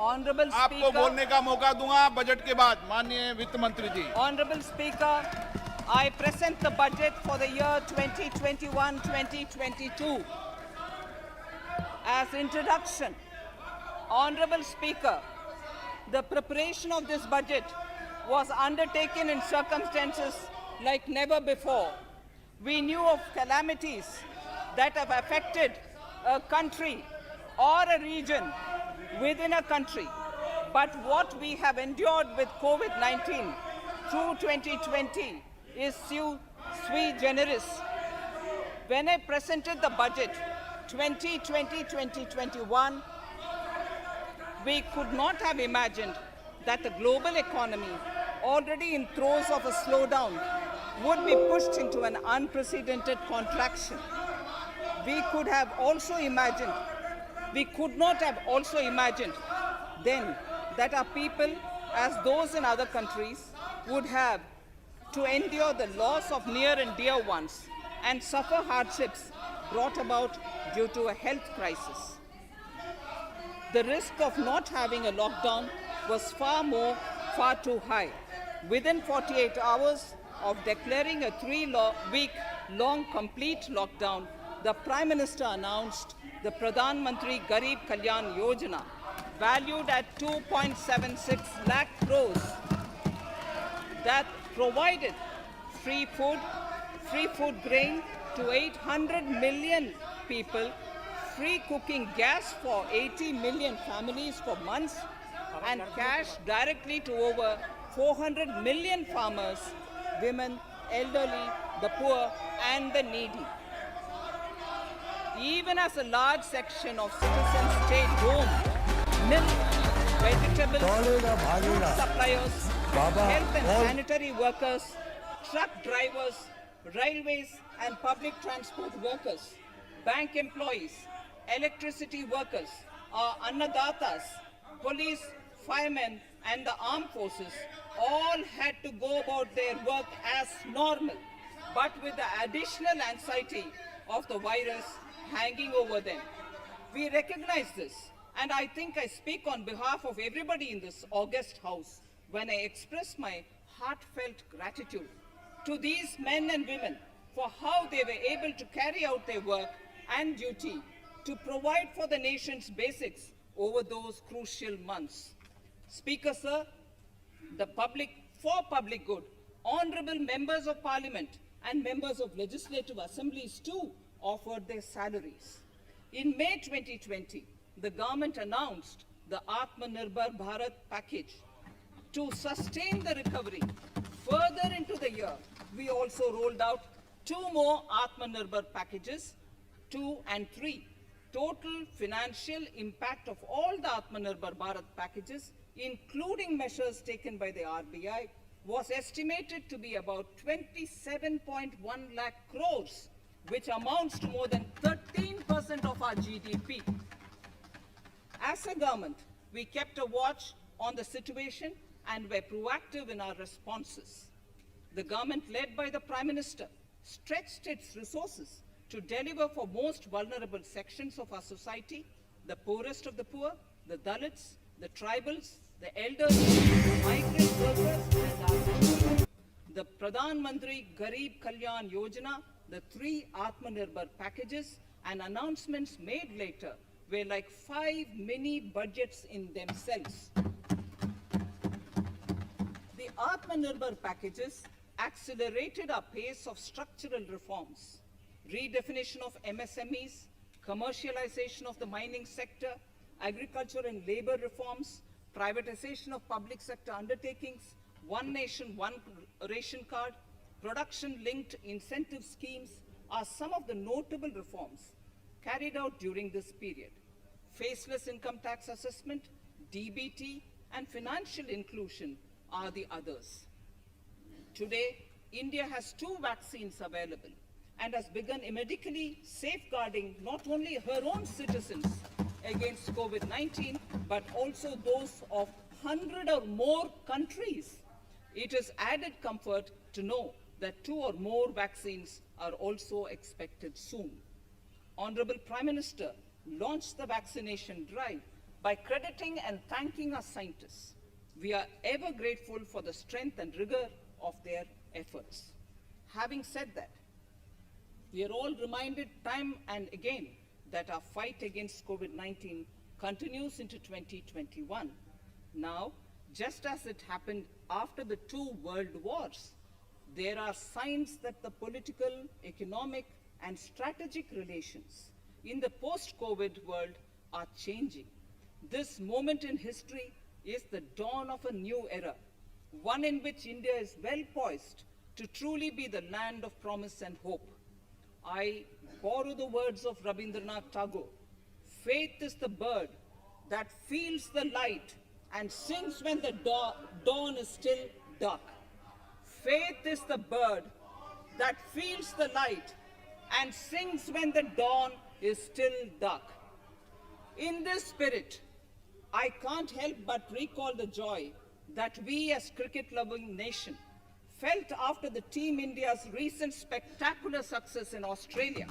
Honorable आपको Speaker, बोलने का मौका दूंगा बजट के बाद, माननीय वित्त मंत्री जी। Honorable Speaker, I present the budget for the year 2021-2022. As introduction, Honorable Speaker, the preparation of this budget was undertaken in circumstances like never before. We knew of calamities that have affected a country or a region within a country. But what we have endured with COVID-19 through 2020 is sui generis. When I presented the budget 2020-2021, we could not have imagined that the global economy, already in throes of a slowdown, would be pushed into an unprecedented contraction. We could not have also imagined then that our people, as those in other countries, would have to endure the loss of near and dear ones and suffer hardships brought about due to a health crisis. The risk of not having a lockdown was far too high. Within 48 hours of declaring a 3-week-long complete lockdown, the Prime Minister announced the Pradhan Mantri Garib Kalyan Yojana, valued at 2.76 lakh crores, that provided free food grain to 800 million people, free cooking gas for 80 million families for months, and cash directly to over 400 million farmers, women, elderly, the poor, and the needy. Even as a large section of citizens stayed home, milk, vegetables, food suppliers, health and sanitary workers, truck drivers, railways and public transport workers, bank employees, electricity workers, our annadatas, police, firemen, and the armed forces all had to go about their work as normal, but with the additional anxiety of the virus hanging over them. We recognize this, and I think I speak on behalf of everybody in this august house when I express my heartfelt gratitude to these men and women for how they were able to carry out their work and duty to provide for the nation's basics over those crucial months. Speaker, sir, for public good, honorable members of parliament and members of legislative assemblies too offered their salaries. In May 2020, the government announced the Atmanirbhar Bharat package. To sustain the recovery further into the year, we also rolled out 2 more Atmanirbhar packages, 2 and 3. Total financial impact of all the Atmanirbhar Bharat packages, including measures taken by the RBI, was estimated to be about 27.1 lakh crores, which amounts to more than 13% of our GDP. As a government, we kept a watch on the situation and were proactive in our responses. The government, led by the Prime Minister, stretched its resources to deliver for most vulnerable sections of our society, the poorest of the poor, the Dalits, the tribals, the elderly, the migrant workers, and our children. The Pradhan Mantri Garib Kalyan Yojana, the 3 Atmanirbhar packages, and announcements made later were like 5 mini budgets in themselves. The Atmanirbhar packages accelerated our pace of structural reforms, redefinition of MSMEs, commercialization of the mining sector, agriculture and labor reforms, privatization of public sector undertakings, one nation, one ration card, production-linked incentive schemes are some of the notable reforms carried out during this period. Faceless income tax assessment, DBT, and financial inclusion are the others. Today, India has 2 vaccines available and has begun medically safeguarding not only her own citizens against COVID-19, but also those of 100 or more countries. It is added comfort to know that 2 or more vaccines are also expected soon. Honorable Prime Minister launched the vaccination drive By crediting and thanking our scientists, we are ever grateful for the strength and rigor of their efforts. Having said that, we are all reminded time and again that our fight against COVID-19 continues into 2021. Now, just as it happened after the 2 world wars, there are signs that the political, economic, and strategic relations in the post-COVID world are changing. This moment in history is the dawn of a new era, one in which India is well poised to truly be the land of promise and hope. I borrow the words of Rabindranath Tagore. Faith is the bird that feels the light and sings when the dawn is still dark. Faith is the bird that feels the light and sings when the dawn is still dark. In this spirit, I can't help but recall the joy that we as cricket-loving nation felt after the Team India's recent spectacular success in Australia.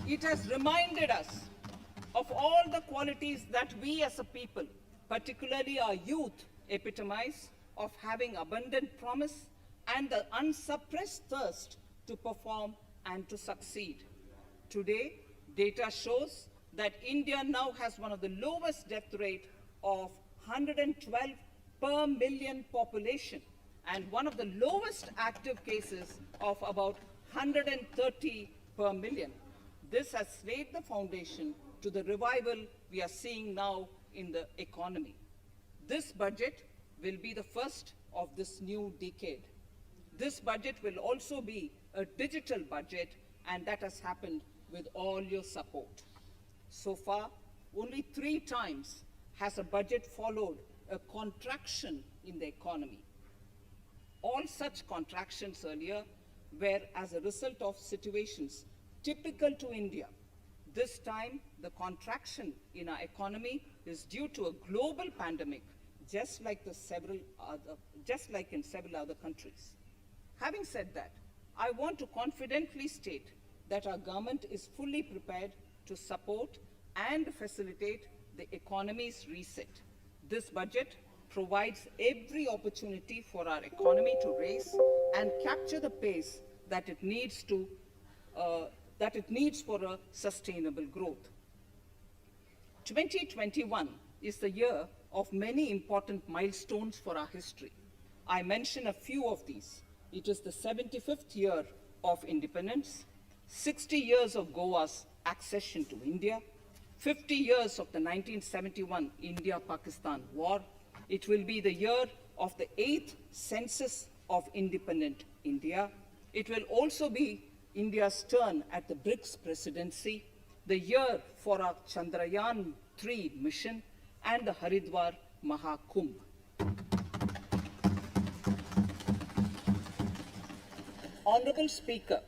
It has reminded us of all the qualities that we as a people, particularly our youth, epitomize of having abundant promise and the unsuppressed thirst to perform and to succeed. Today, data shows that India now has one of the lowest death rate of 112 per million population and one of the lowest active cases of about 130 per million. This has laid the foundation to the revival we are seeing now in the economy. This budget will be the first of this new decade. This budget will also be a digital budget, and that has happened with all your support. So far, only 3 times has a budget followed a contraction in the economy. All such contractions earlier were as a result of situations typical to India. This time, the contraction in our economy is due to a global pandemic, just like in several other countries. Having said that, I want to confidently state that our government is fully prepared to support and facilitate the economy's reset. This budget provides every opportunity for our economy to raise and capture the pace that it needs for a sustainable growth. 2021 is the year of many important milestones for our history. I mention a few of these. It is the 75th year of independence, 60 years of Goa's accession to India, 50 years of the 1971 India-Pakistan War. It will be the year of the 8th census of independent India. It will also be India's turn at the BRICS presidency, the year for our Chandrayaan-3 mission, and the Haridwar Mahakumbh. Honorable Speaker,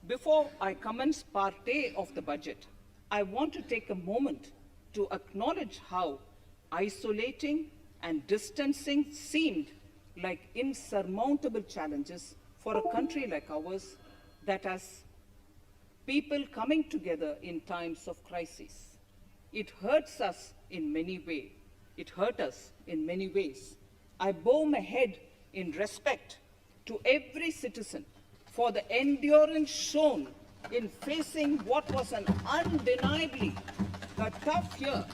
before I commence Part A of the budget, I want to take a moment to acknowledge how isolating and distancing seemed like insurmountable challenges for a country like ours that has people coming together in times of crisis. It hurts us in many ways. It hurt us in many ways. I bow my head in respect to every citizen for the endurance shown in facing what was an undeniably a tough year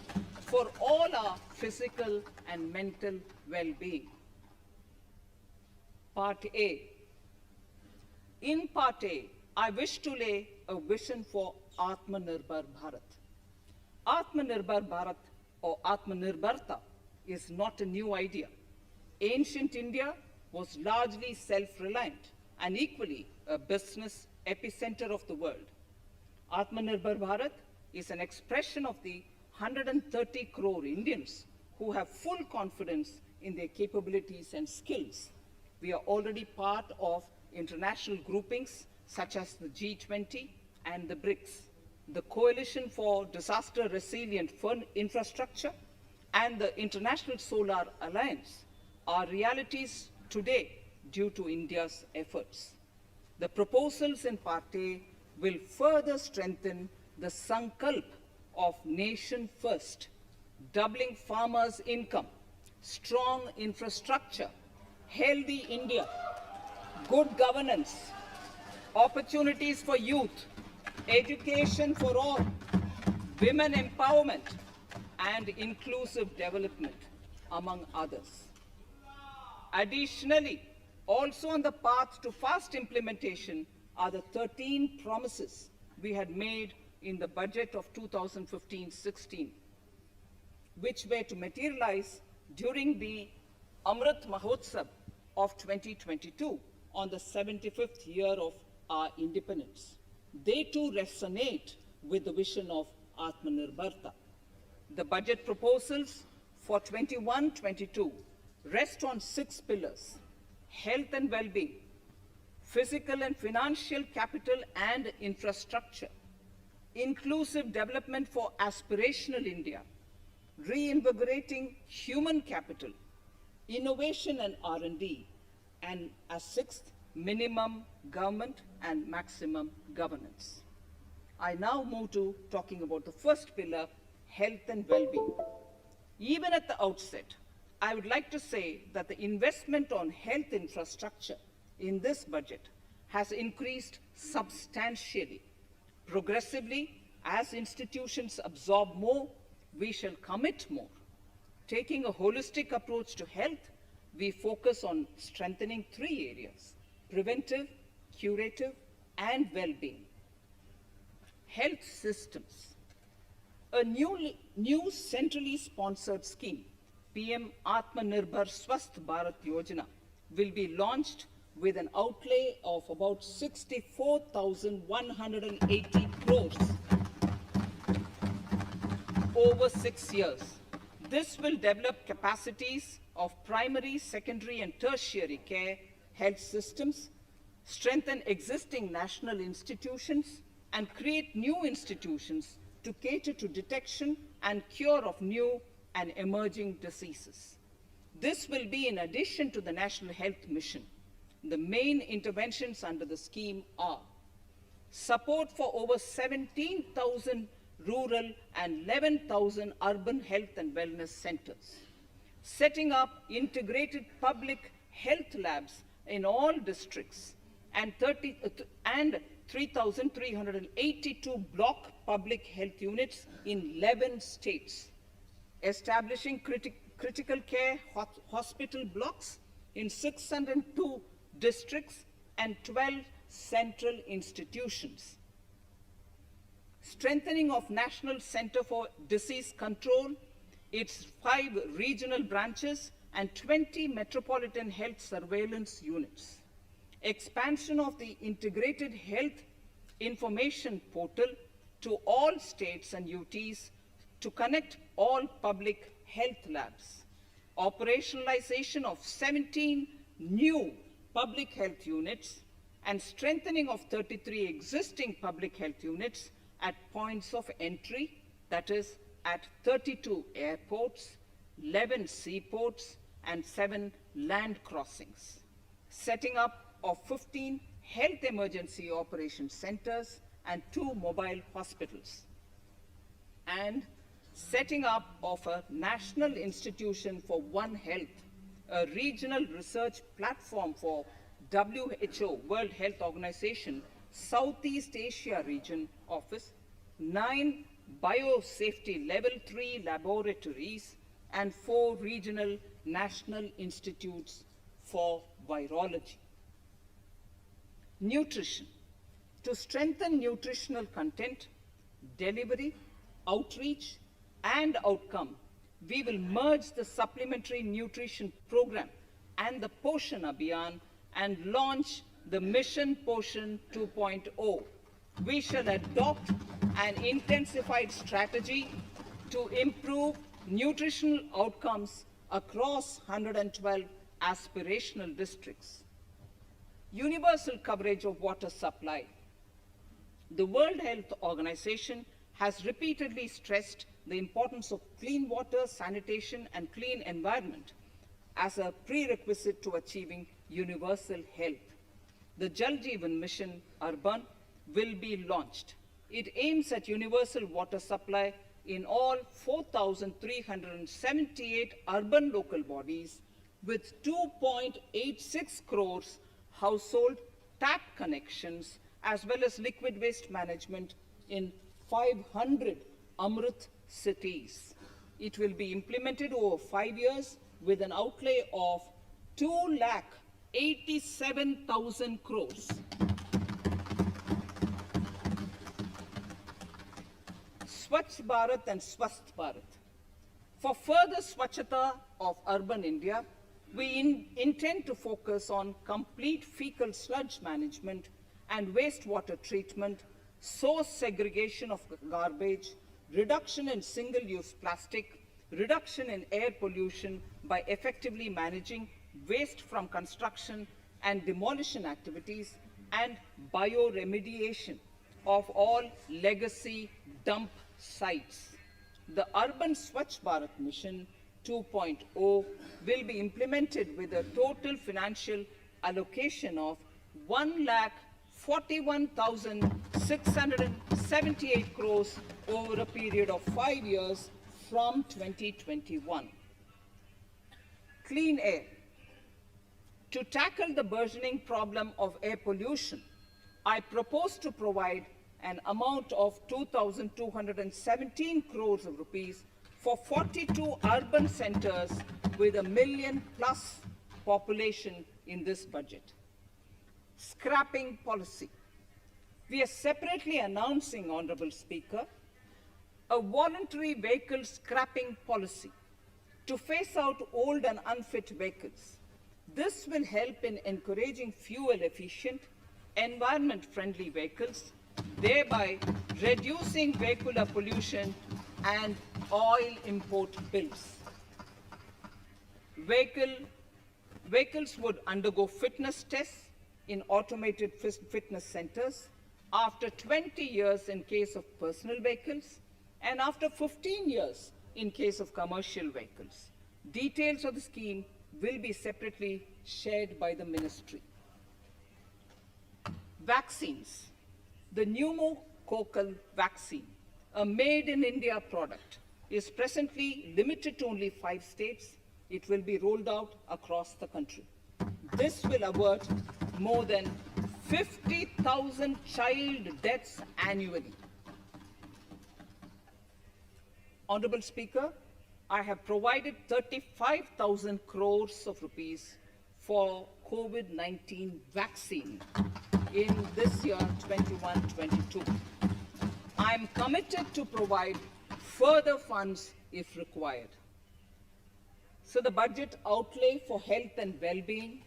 for all our physical and mental well-being. Part A. In Part A, I wish to lay a vision for Atmanirbhar Bharat. Atmanirbhar Bharat or Atmanirbharta is not a new idea. Ancient India was largely self-reliant and equally a business epicenter of the world. Atmanirbhar Bharat is an expression of the 130 crore Indians who have full confidence in their capabilities and skills. We are already part of international groupings such as the G20 and the BRICS, the Coalition for Disaster Resilient Infrastructure, and the International Solar Alliance are realities today due to India's efforts. The proposals in Part A will further strengthen the sankalp of nation first, doubling farmers' income, strong infrastructure, healthy India, good governance, opportunities for youth, education for all, women empowerment, and inclusive development, among others. Additionally, also on the path to fast implementation are the 13 promises we had made in the budget of 2015-16, which were to materialize during the Amrit Mahotsav of 2022 on the 75th year of our independence. They too resonate with the vision of Atmanirbharta. The budget proposals for 21-22 rest on 6 pillars: health and well-being, physical and financial capital and infrastructure, inclusive development for aspirational India, reinvigorating human capital, innovation and R&D, and as 6th, minimum government and maximum governance. I now move to talking about the first pillar, health and well-being. Even at the outset, I would like to say that the investment on health infrastructure in this budget has increased substantially. Progressively, as institutions absorb more, we shall commit more. Taking a holistic approach to health, we focus on strengthening 3 areas: preventive, curative, and well-being. Health systems. A new centrally sponsored scheme, PM Atmanirbhar Swasth Bharat Yojana, will be launched with an outlay of about 64,180 crores over 6 years. This will develop capacities of primary, secondary, and tertiary care health systems, strengthen existing national institutions, and create new institutions to cater to detection and cure of new and emerging diseases. This will be in addition to the National Health Mission. The main interventions under the scheme are support for over 17,000 rural and 11,000 urban health and wellness centers, setting up integrated public health labs in all districts, and 3,382 block public health units in 11 states, establishing critical care hospital blocks in 602 districts and 12 central institutions, strengthening of National Center for Disease Control, its 5 regional branches and 20 metropolitan health surveillance units, expansion of the integrated health information portal to all states and UTs to connect all public health labs, operationalization of 17 new public health units, and strengthening of 33 existing public health units at points of entry, that is, at 32 airports, 11 seaports, and 7 land crossings, setting up of 15 health emergency operation centers and 2 mobile hospitals, and setting up of a National Institution for One Health, a regional research platform for WHO, World Health Organization, Southeast Asia Region Office, 9 biosafety level 3 laboratories, and 4 regional national institutes for virology. Nutrition. To strengthen nutritional content, delivery, outreach, and outcome, we will merge the supplementary nutrition program and the Poshan Abhiyan and launch the Mission Poshan 2.0. We shall adopt an intensified strategy to improve nutritional outcomes across 112 aspirational districts. Universal coverage of water supply. The World Health Organization has repeatedly stressed the importance of clean water, sanitation, and clean environment as a prerequisite to achieving universal health. The Jal Jeevan Mission Urban will be launched. It aims at universal water supply in all 4,378 urban local bodies with 2.86 crores household tap connections, as well as liquid waste management in 500 Amrit cities. It will be implemented over 5 years with an outlay of 2,87,000 crores. Swachh Bharat and Swasth Bharat. For further Swachhata of urban India, we intend to focus on complete fecal sludge management and wastewater treatment, source segregation of garbage, reduction in single-use plastic, reduction in air pollution by effectively managing waste from construction and demolition activities, and bioremediation of all legacy dump sites. The Urban Swachh Bharat Mission 2.0 will be implemented with a total financial allocation of 1,41,678 crores over a period of 5 years from 2021. Clean air. To tackle the burgeoning problem of air pollution, I propose to provide an amount of 2,217 crores of rupees for 42 urban centers with a million plus population in this budget. Scrapping policy. We are separately announcing, Honorable Speaker, a voluntary vehicle scrapping policy to phase out old and unfit vehicles. This will help in encouraging fuel-efficient, environment-friendly vehicles, thereby reducing vehicular pollution and oil import bills. Vehicles would undergo fitness tests in automated fitness centers after 20 years in case of personal vehicles and after 15 years in case of commercial vehicles. Details of the scheme will be separately shared by the ministry. Vaccines. The pneumococcal vaccine, a made-in-India product, is presently limited to only 5 states. It will be rolled out across the country. This will avert more than 50,000 child deaths annually. Honorable Speaker, I have provided 35,000 crores of rupees for COVID-19 vaccine in this year 21-22. I am committed to provide further funds if required. So the budget outlay for health and well-being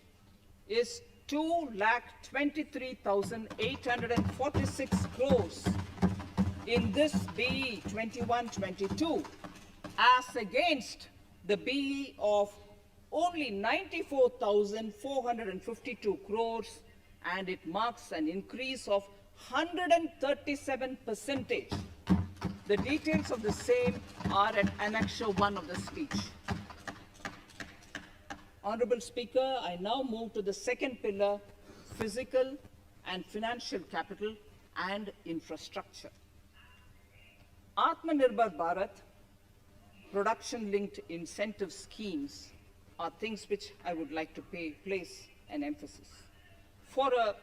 is 2,23,846 crores in this BE 21-22, as against the BE of only 94,452 crores, and it marks an increase of 137%. The details of the same are at Annexure 1 of the speech. Honorable Speaker, I now move to the second pillar, physical and financial capital and infrastructure. Atmanirbhar Bharat, production-linked incentive schemes are things which I would like to place an emphasis. For a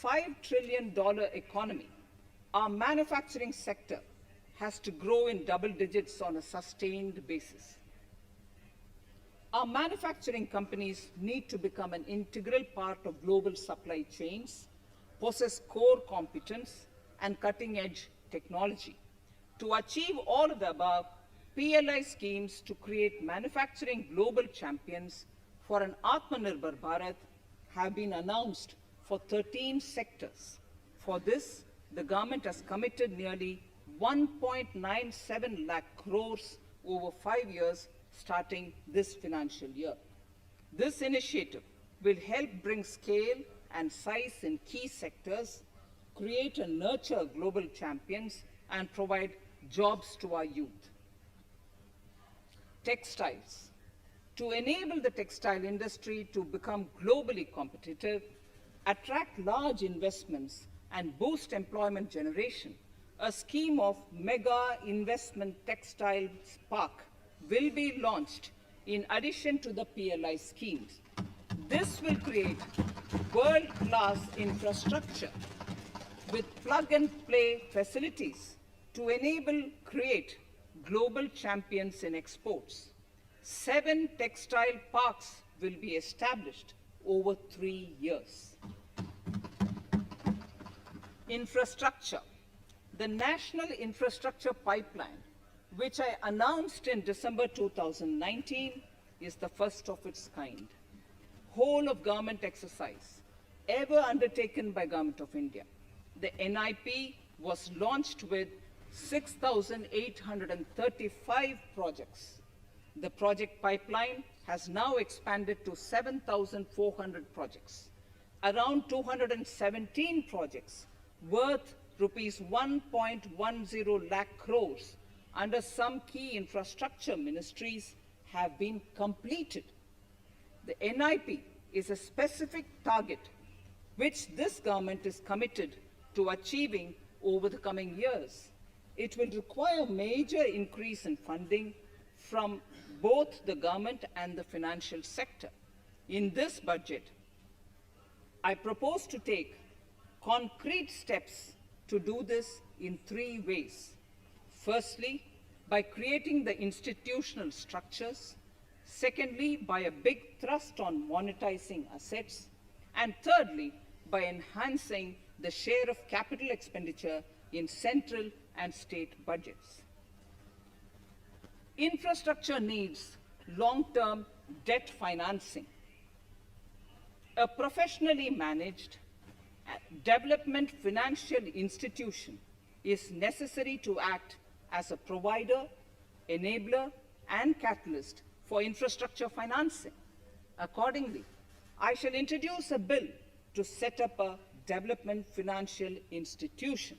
$5 trillion economy, our manufacturing sector has to grow in double digits on a sustained basis. Our manufacturing companies need to become an integral part of global supply chains, possess core competence and cutting-edge technology. To achieve all of the above, PLI schemes to create manufacturing global champions for an Atmanirbhar Bharat have been announced for 13 sectors. For this, the government has committed nearly 1.97 lakh crores over 5 years starting this financial year. This initiative will help bring scale and size in key sectors, create and nurture global champions, and provide jobs to our youth. Textiles. To enable the textile industry to become globally competitive, attract large investments, and boost employment generation, a scheme of mega investment textiles park will be launched in addition to the PLI schemes. This will create world-class infrastructure with plug-and-play facilities to create global champions in exports. 7 textile parks will be established over 3 years. Infrastructure. The National Infrastructure Pipeline, which I announced in December 2019, is the first of its kind. Whole of government exercise ever undertaken by Government of India. The NIP was launched with 6,835 projects. The project pipeline has now expanded to 7,400 projects. Around 217 projects worth rupees 1.10 lakh crores under some key infrastructure ministries have been completed. The NIP is a specific target which this government is committed to achieving over the coming years. It will require a major increase in funding from both the government and the financial sector. In this budget, I propose to take concrete steps to do this in 3 ways. Firstly, by creating the institutional structures. Secondly, by a big thrust on monetizing assets. And thirdly, by enhancing the share of capital expenditure in central and state budgets. Infrastructure needs long-term debt financing. A professionally managed development financial institution is necessary to act as a provider, enabler, and catalyst for infrastructure financing. Accordingly, I shall introduce a bill to set up a development financial institution.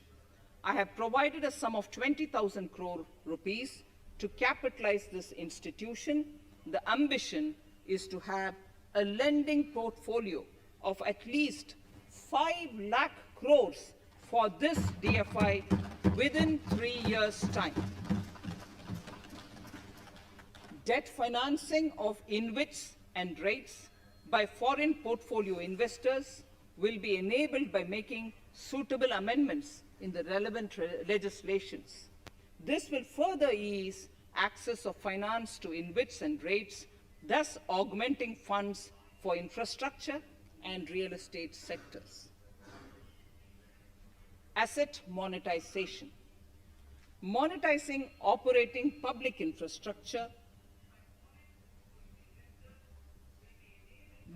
I have provided a sum of 20,000 crore rupees to capitalize this institution. The ambition is to have a lending portfolio of at least 5 lakh crores for this DFI within 3 years' time. Debt financing of InvITs and rates by foreign portfolio investors will be enabled by making suitable amendments in the relevant legislations. This will further ease access of finance to InvITs and rates, thus augmenting funds for infrastructure and real estate sectors. Asset monetization. Monetizing operating public infrastructure.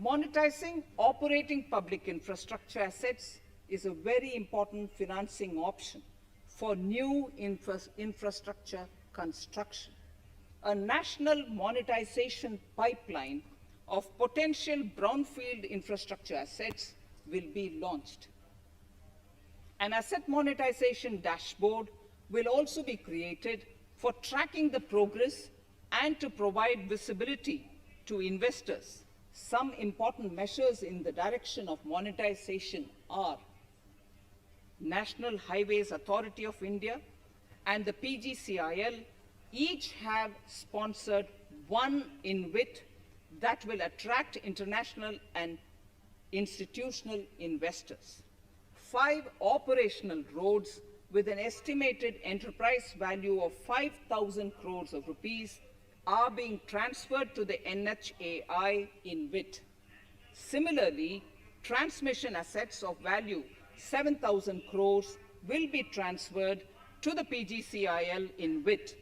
Monetizing operating public infrastructure assets is a very important financing option for new infrastructure construction. A national monetization pipeline of potential brownfield infrastructure assets will be launched. An asset monetization dashboard will also be created for tracking the progress and to provide visibility to investors. Some important measures in the direction of monetization are National Highways Authority of India and the PGCIL each have sponsored one InvIT that will attract international and institutional investors. 5 operational roads with an estimated enterprise value of 5,000 crores of rupees are being transferred to the NHAI InvIT. Similarly, transmission assets of value 7,000 crores will be transferred to the PGCIL InvIT.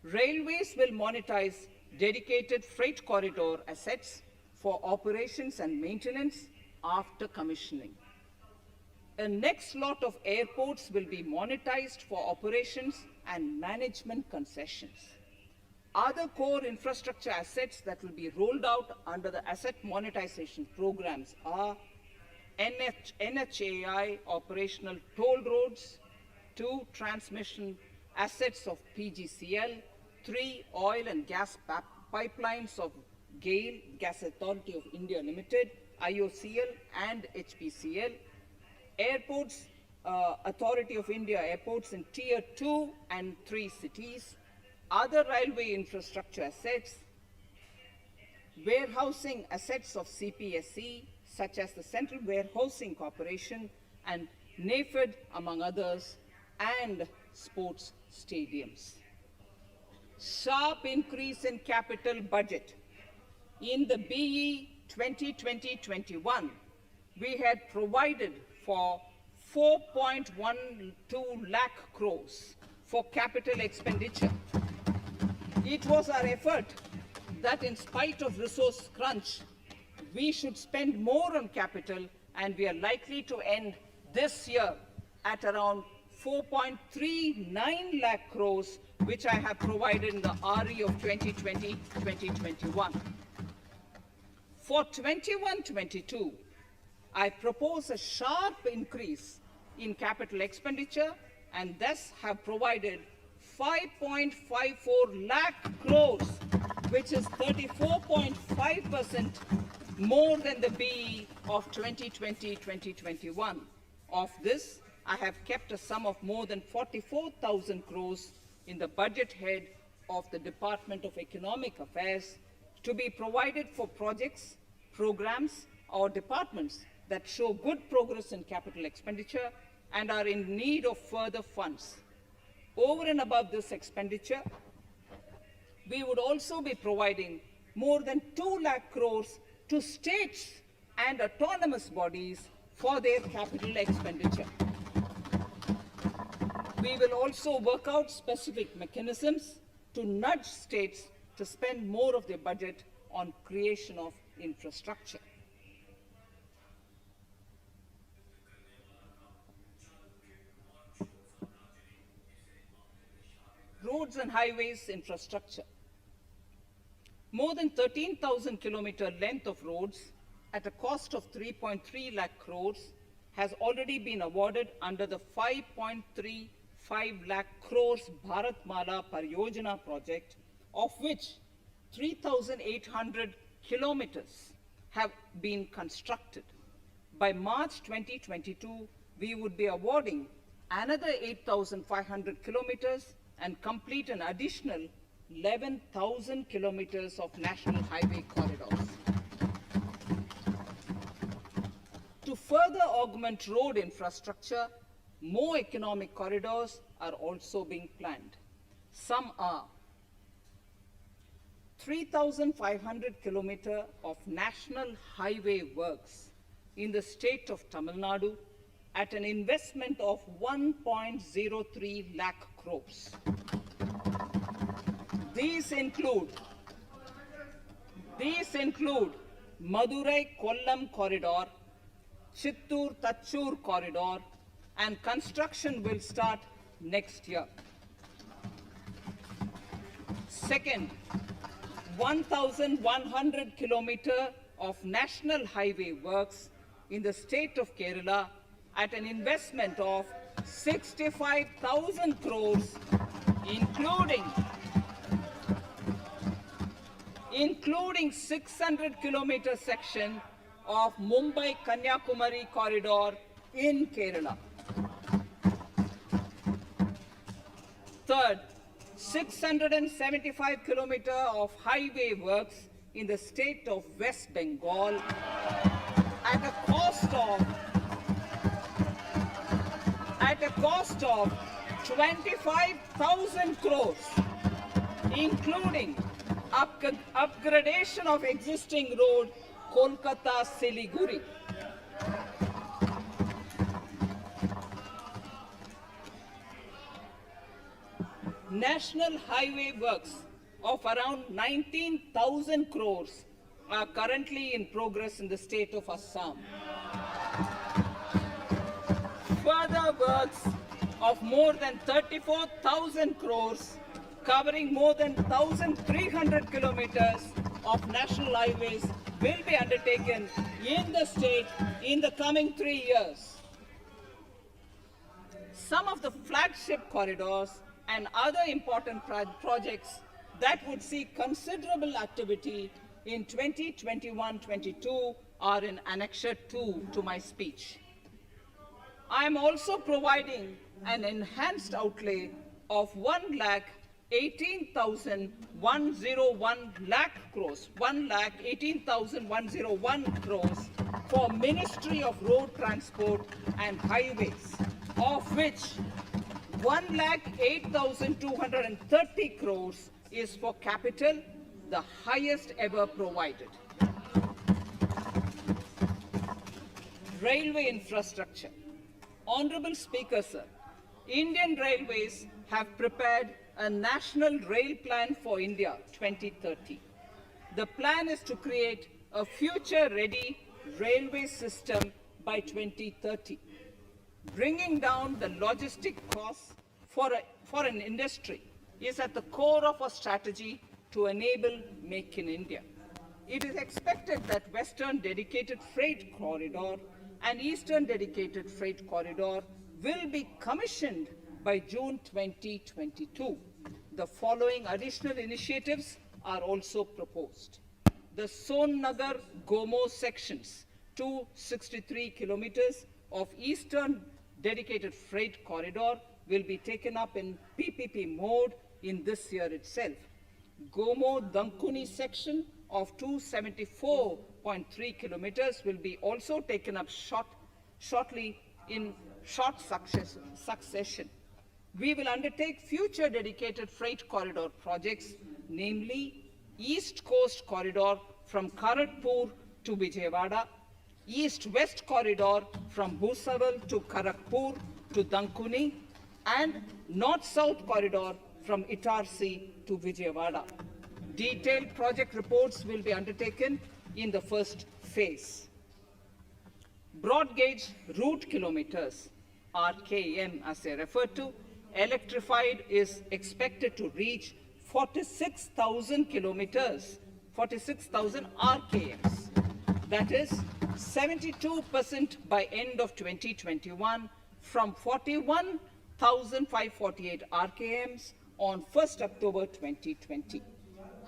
Railways will monetize dedicated freight corridor assets for operations and maintenance after commissioning. A next lot of airports will be monetized for operations and management concessions. Other core infrastructure assets that will be rolled out under the asset monetization programs are NHAI operational toll roads, 2 transmission assets of PGCL, 3 oil and gas pipelines of GAIL, Gas Authority of India Limited, IOCL and HPCL, airports Authority of India airports in Tier 2 and 3 cities, other railway infrastructure assets, warehousing assets of CPSE, such as the Central Warehousing Corporation and NAFED, among others, and sports stadiums. Sharp increase in capital budget. In the BE 2020-21, we had provided for 4.12 lakh crores for capital expenditure. It was our effort that in spite of resource crunch, we should spend more on capital, and we are likely to end this year at around 4.39 lakh crores, which I have provided in the RE of 2020-2021. For 21-22, I propose a sharp increase in capital expenditure and thus have provided 5.54 lakh crores, which is 34.5% more than the BE of 2020-2021. Of this, I have kept a sum of more than 44,000 crores in the budget head of the Department of Economic Affairs to be provided for projects, programs, or departments that show good progress in capital expenditure and are in need of further funds. Over and above this expenditure, we would also be providing more than 2 lakh crores to states and autonomous bodies for their capital expenditure. We will also work out specific mechanisms to nudge states to spend more of their budget on creation of infrastructure. Roads and highways infrastructure. More than 13,000 kilometer length of roads at a cost of 3.3 lakh crores has already been awarded under the 5.35 lakh crores Bharatmala Pariyojana project, of which 3,800 kilometers have been constructed. By March 2022, we would be awarding another 8,500 kilometers and complete an additional 11,000 kilometers of national highway corridors. To further augment road infrastructure, more economic corridors are also being planned. Some are 3,500 kilometers of national highway works in the state of Tamil Nadu at an investment of 1.03 lakh crores. These include Madurai-Kollam corridor, Chittoor-Tachur corridor, and construction will start next year. Second, 1,100 kilometers of national highway works in the state of Kerala at an investment of 65,000 crores, including 600 kilometer section of Mumbai-Kanyakumari corridor in Kerala. Third, 675 kilometer of highway works in the state of West Bengal at a cost of 25,000 crores, including upgradation of existing road Kolkata-Siliguri. National highway works of around 19,000 crores are currently in progress in the state of Assam. Further works of more than 34,000 crores covering more than 1,300 kilometers of national highways will be undertaken in the state in the coming 3 years. Some of the flagship corridors and other important projects that would see considerable activity in 2021-22 are in Annexure 2 to my speech. I am also providing an enhanced outlay of 1,18,101 lakh crores, 1,18,101 crores for Ministry of Road Transport and Highways, of which 1,08,230 crores is for capital, the highest ever provided. Railway infrastructure. Honorable Speaker, sir, Indian Railways have prepared a National Rail Plan for India 2030. The plan is to create a future-ready railway system by 2030. Bringing down the logistic costs for an industry is at the core of our strategy to enable Make in India. It is expected that Western Dedicated Freight Corridor and Eastern Dedicated Freight Corridor will be commissioned by June 2022. The following additional initiatives are also proposed. The Sonnagar-Gomo sections, 263 kilometers of Eastern Dedicated Freight Corridor will be taken up in PPP mode in this year itself. Gomo-Dankuni section of 274.3 kilometers will be also taken up shortly in short succession. We will undertake future dedicated freight corridor projects, namely East Coast Corridor from Kharagpur to Vijayawada, East-West Corridor from Bhusaval to Kharagpur to Dankuni, and North-South Corridor from Itarsi to Vijayawada. Detailed project reports will be undertaken in the first phase. Broad gauge route kilometers, RKM as they refer to, electrified is expected to reach 46,000 kilometers, 46,000 RKMs. That is 72% by end of 2021 from 41,548 RKMs on 1st October 2020.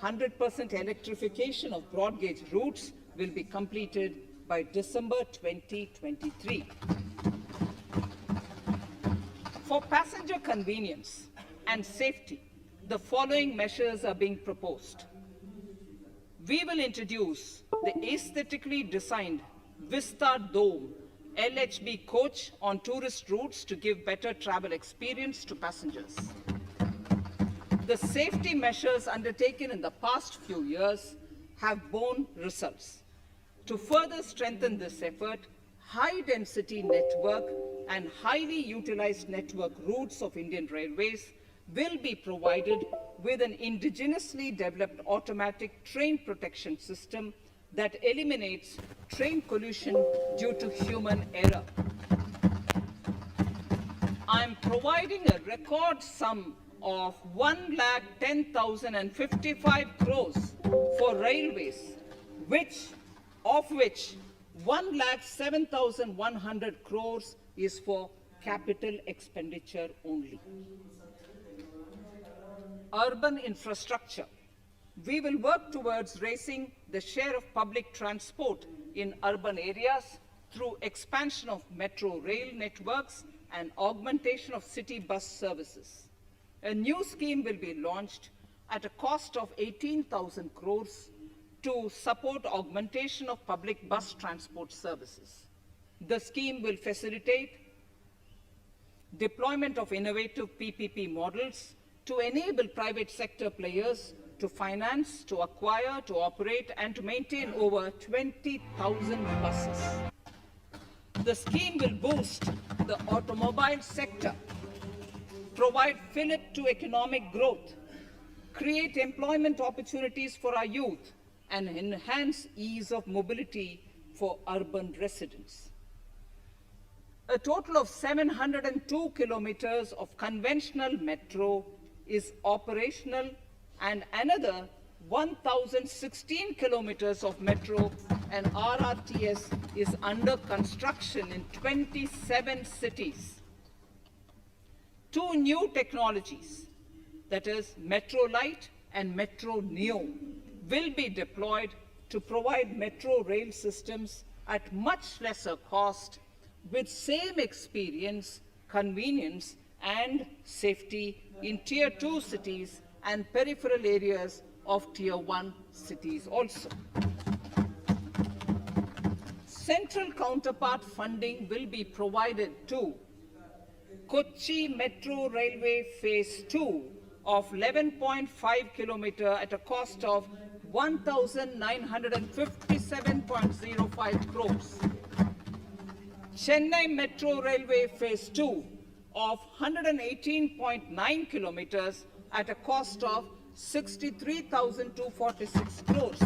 100% electrification of broad gauge routes will be completed by December 2023. For passenger convenience and safety, the following measures are being proposed. We will introduce the aesthetically designed Vista Dome LHB coach on tourist routes to give better travel experience to passengers. The safety measures undertaken in the past few years have borne results. To further strengthen this effort, high-density network and highly utilized network routes of Indian Railways will be provided with an indigenously developed automatic train protection system that eliminates train collision due to human error. I am providing a record sum of 1,10,055 crores for railways, of which 1,07,100 crores is for capital expenditure only. Urban infrastructure. We will work towards raising the share of public transport in urban areas through expansion of metro rail networks and augmentation of city bus services. A new scheme will be launched at a cost of 18,000 crores to support augmentation of public bus transport services. The scheme will facilitate deployment of innovative PPP models to enable private sector players to finance, to acquire, to operate, and to maintain over 20,000 buses. The scheme will boost the automobile sector, provide fillip to economic growth, create employment opportunities for our youth, and enhance ease of mobility for urban residents. A total of 702 kilometers of conventional metro is operational, and another 1,016 kilometers of metro and RRTS is under construction in 27 cities. 2 new technologies, that is Metro Light and Metro Neo, will be deployed to provide metro rail systems at much lesser cost with same experience, convenience, and safety in Tier 2 cities and peripheral areas of Tier 1 cities also. Central counterpart funding will be provided to Kochi Metro Railway Phase 2 of 11.5 kilometer at a cost of 1,957.05 crores. Chennai Metro Railway Phase 2 of 118.9 kilometers at a cost of 63,246 crores.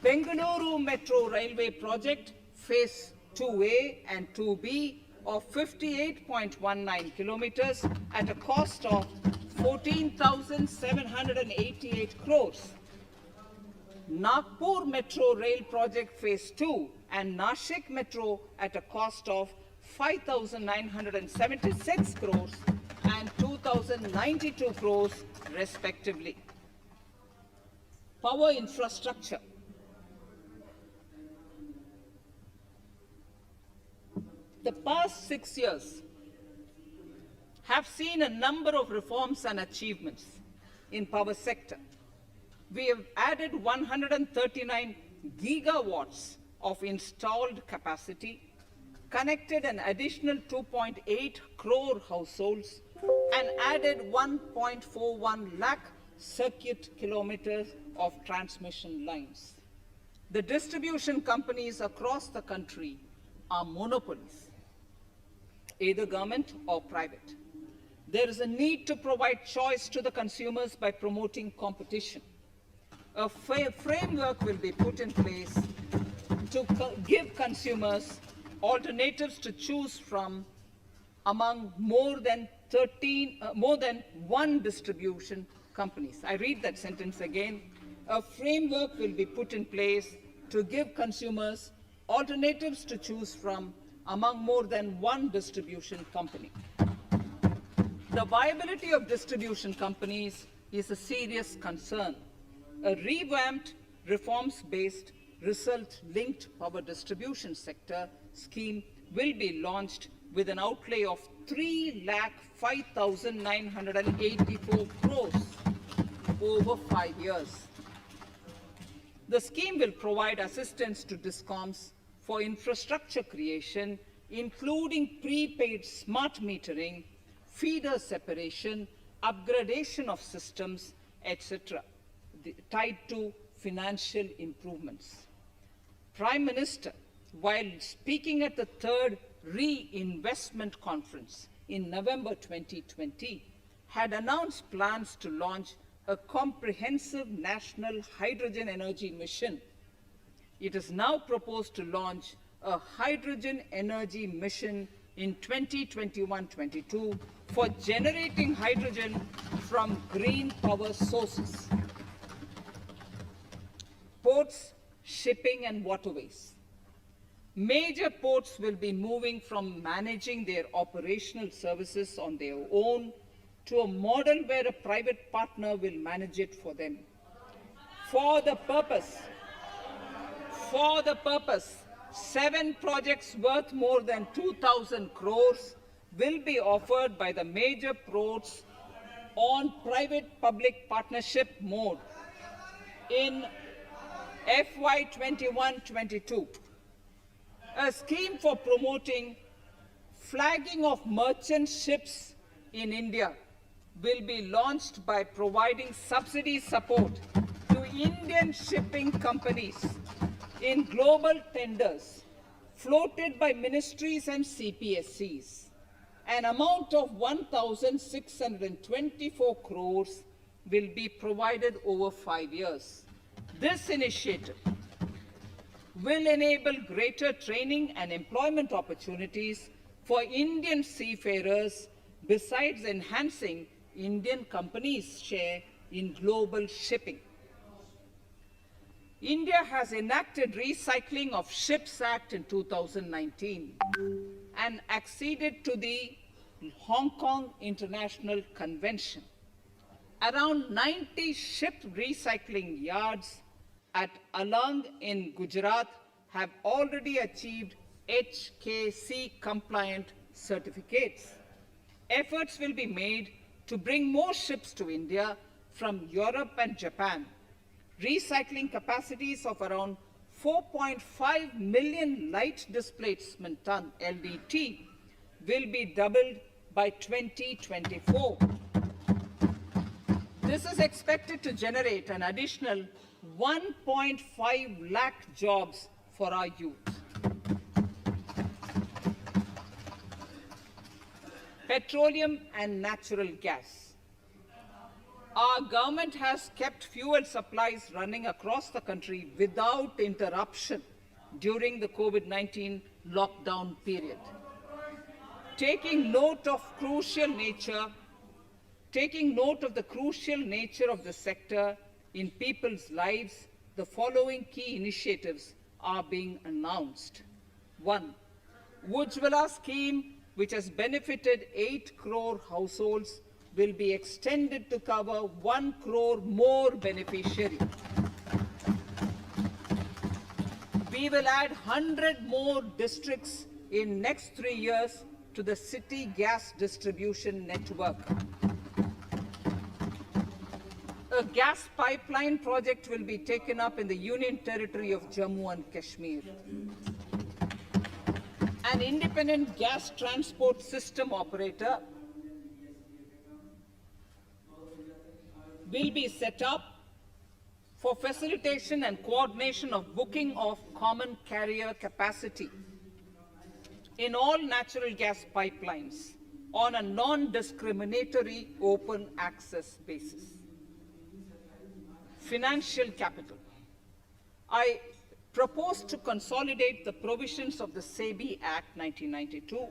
Bengaluru Metro Railway Project Phase 2A and 2B of 58.19 kilometers at a cost of 14,788 crores. Nagpur Metro Rail Project Phase 2 and Nashik Metro at a cost of 5,976 crores and 2,092 crores respectively. Power infrastructure. The past 6 years have seen a number of reforms and achievements in power sector. We have added 139 gigawatts of installed capacity, connected an additional 2.8 crore households, and added 1.41 lakh circuit kilometers of transmission lines. The distribution companies across the country are monopolies, either government or private. There is a need to provide choice to the consumers by promoting competition. A framework will be put in place to give consumers alternatives to choose from among more than one distribution companies. I read that sentence again. A framework will be put in place to give consumers alternatives to choose from among more than one distribution company. The viability of distribution companies is a serious concern. A revamped, reforms-based, result-linked power distribution sector scheme will be launched with an outlay of 3,05,984 crores over 5 years. The scheme will provide assistance to DISCOMs for infrastructure creation, including prepaid smart metering, feeder separation, upgradation of systems, etc., tied to financial improvements. Prime Minister, while speaking at the third reinvestment conference in November 2020, had announced plans to launch a comprehensive national hydrogen energy mission. It is now proposed to launch a hydrogen energy mission in 2021-22 for generating hydrogen from green power sources. Ports, shipping and waterways. Major ports will be moving from managing their operational services on their own to a model where a private partner will manage it for them. For the purpose, 7 projects worth more than 2,000 crores will be offered by the major ports on private-public partnership mode in FY 21-22. A scheme for promoting flagging of merchant ships in India will be launched by providing subsidy support to Indian shipping companies in global tenders floated by ministries and CPSCs. An amount of 1,624 crores will be provided over 5 years. This initiative will enable greater training and employment opportunities for Indian seafarers, besides enhancing Indian companies' share in global shipping. India has enacted Recycling of Ships Act in 2019 and acceded to the Hong Kong International Convention. Around 90 ship recycling yards at Alang in Gujarat have already achieved HKC compliant certificates. Efforts will be made to bring more ships to India from Europe and Japan. Recycling capacities of around 4.5 million light displacement ton LDT will be doubled by 2024. This is expected to generate an additional 1.5 lakh jobs for our youth. Petroleum and natural gas. Our government has kept fuel supplies running across the country without interruption during the COVID-19 lockdown period. Taking note of the crucial nature of the sector in people's lives, the following key initiatives are being announced. 1. Ujjwala scheme, which has benefited 8 crore households, will be extended to cover 1 crore more beneficiaries. We will add 100 more districts in next 3 years to the city gas distribution network. A gas pipeline project will be taken up in the Union Territory of Jammu and Kashmir. An independent gas transport system operator will be set up for facilitation and coordination of booking of common carrier capacity in all natural gas pipelines on a non-discriminatory open access basis. Financial capital. I propose to consolidate the provisions of the SEBI Act 1992,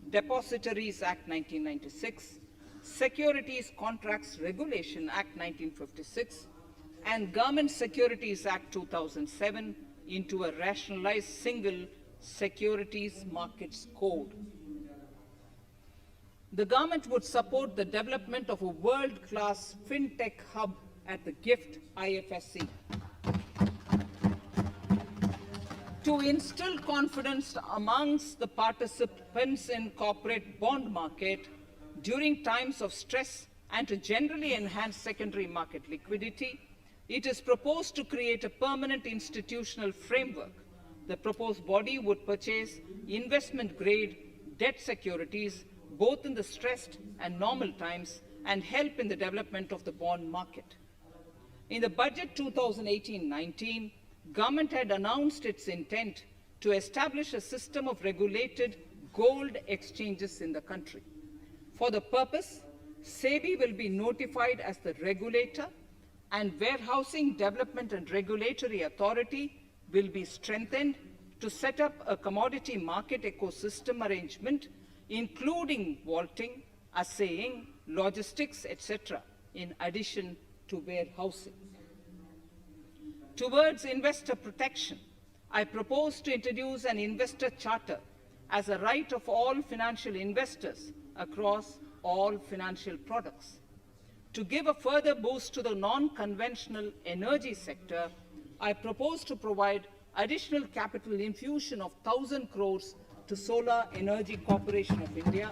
Depositories Act 1996, Securities Contracts Regulation Act 1956, and Government Securities Act 2007 into a rationalized single securities markets code. The government would support the development of a world-class fintech hub at the GIFT Ifsc. To instill confidence amongst the participants in corporate bond market during times of stress and to generally enhance secondary market liquidity, it is proposed to create a permanent institutional framework. The proposed body would purchase investment-grade debt securities both in the stressed and normal times and help in the development of the bond market. In the budget 2018-19, government had announced its intent to establish a system of regulated gold exchanges in the country. For the purpose, SEBI will be notified as the regulator, and Warehousing Development and Regulatory Authority will be strengthened to set up a commodity market ecosystem arrangement, including vaulting, assaying, logistics, etc., in addition to warehousing. Towards investor protection, I propose to introduce an investor charter as a right of all financial investors across all financial products. To give a further boost to the non-conventional energy sector, I propose to provide additional capital infusion of 1,000 crores to Solar Energy Corporation of India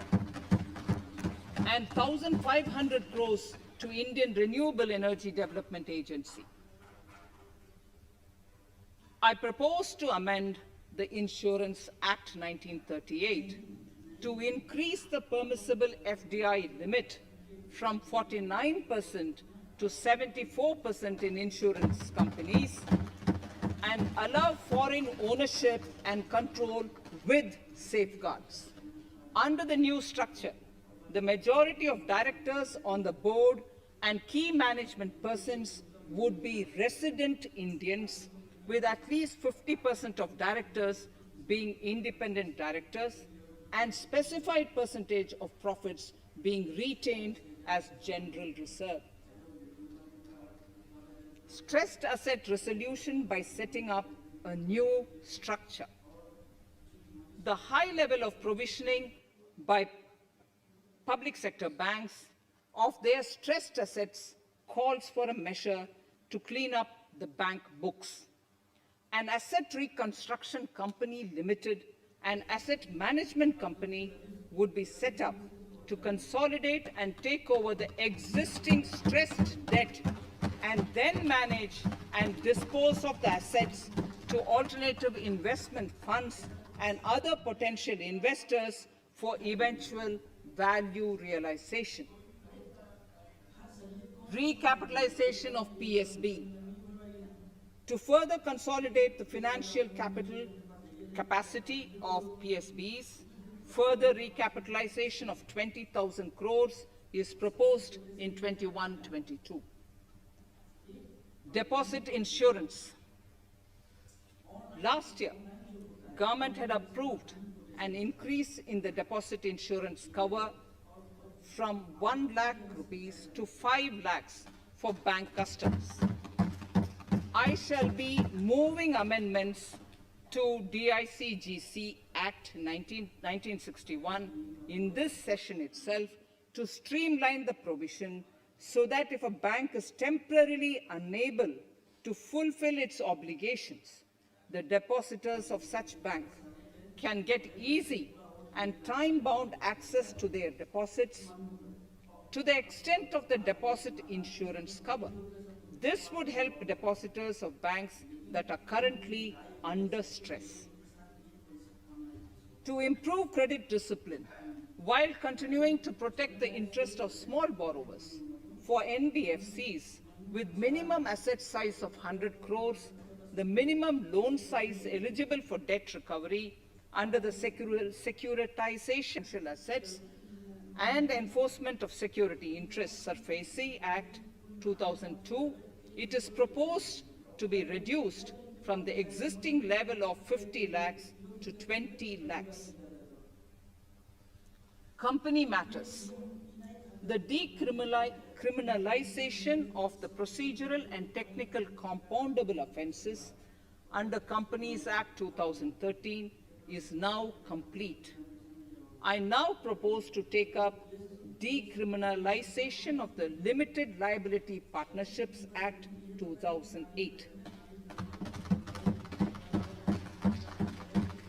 and 1,500 crores to Indian Renewable Energy Development Agency. I propose to amend the Insurance Act 1938 to increase the permissible FDI limit from 49% to 74% in insurance companies and allow foreign ownership and control with safeguards. Under the new structure, the majority of directors on the board and key management persons would be resident Indians, with at least 50% of directors being independent directors and specified percentage of profits being retained as general reserve. Stressed asset resolution by setting up a new structure. The high level of provisioning by public sector banks of their stressed assets calls for a measure to clean up the bank books. An asset reconstruction company limited an asset management company would be set up to consolidate and take over the existing stressed debt and then manage and dispose of the assets to alternative investment funds and other potential investors for eventual value realization. Recapitalization of PSB. To further consolidate the financial capital capacity of PSBs, further recapitalization of 20,000 crores is proposed in 21-22. Deposit insurance. Last year, government had approved an increase in the deposit insurance cover from 1 lakh rupees to 5 lakhs for bank customers. I shall be moving amendments to DICGC Act 1961 in this session itself to streamline the provision so that if a bank is temporarily unable to fulfill its obligations, the depositors of such bank can get easy and time-bound access to their deposits to the extent of the deposit insurance cover. This would help depositors of banks that are currently under stress. To improve credit discipline, while continuing to protect the interest of small borrowers, for NBFCs with minimum asset size of 100 crores, the minimum loan size eligible for debt recovery under the Securitization Assets and Enforcement of Security Interests SARFAESI Act 2002, it is proposed to be reduced from the existing level of 50 lakhs to 20 lakhs. Company matters. The decriminalization of the procedural and technical compoundable offences under Companies Act 2013 is now complete. I now propose to take up decriminalization of the Limited Liability Partnerships Act 2008.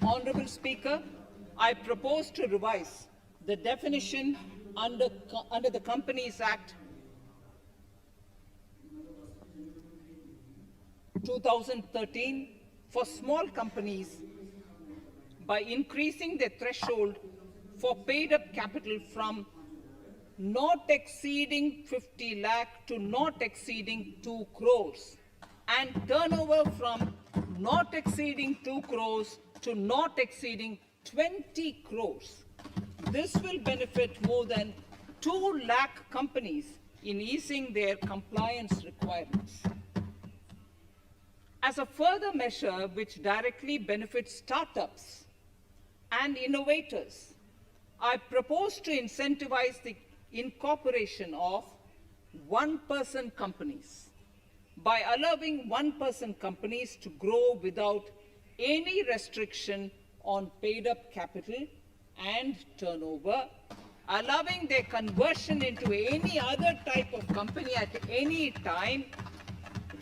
Honorable Speaker, I propose to revise the definition under the Companies Act 2013 for small companies by increasing the threshold for paid-up capital from not exceeding 50 lakh to not exceeding 2 crores and turnover from not exceeding 2 crores to not exceeding 20 crores. This will benefit more than 2 lakh companies in easing their compliance requirements. As a further measure which directly benefits startups and innovators, I propose to incentivize the incorporation of one-person companies by allowing one-person companies to grow without any restriction on paid-up capital and turnover, allowing their conversion into any other type of company at any time,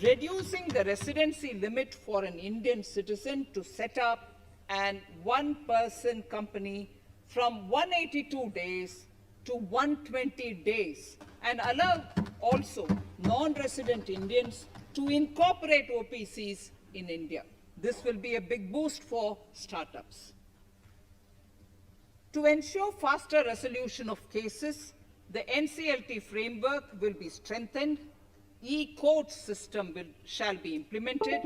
reducing the residency limit for an Indian citizen to set up an one-person company from 182 days to 120 days, and allow also non-resident Indians to incorporate OPCs in India. This will be a big boost for startups. To ensure faster resolution of cases, the NCLT framework will be strengthened, e-court system shall be implemented,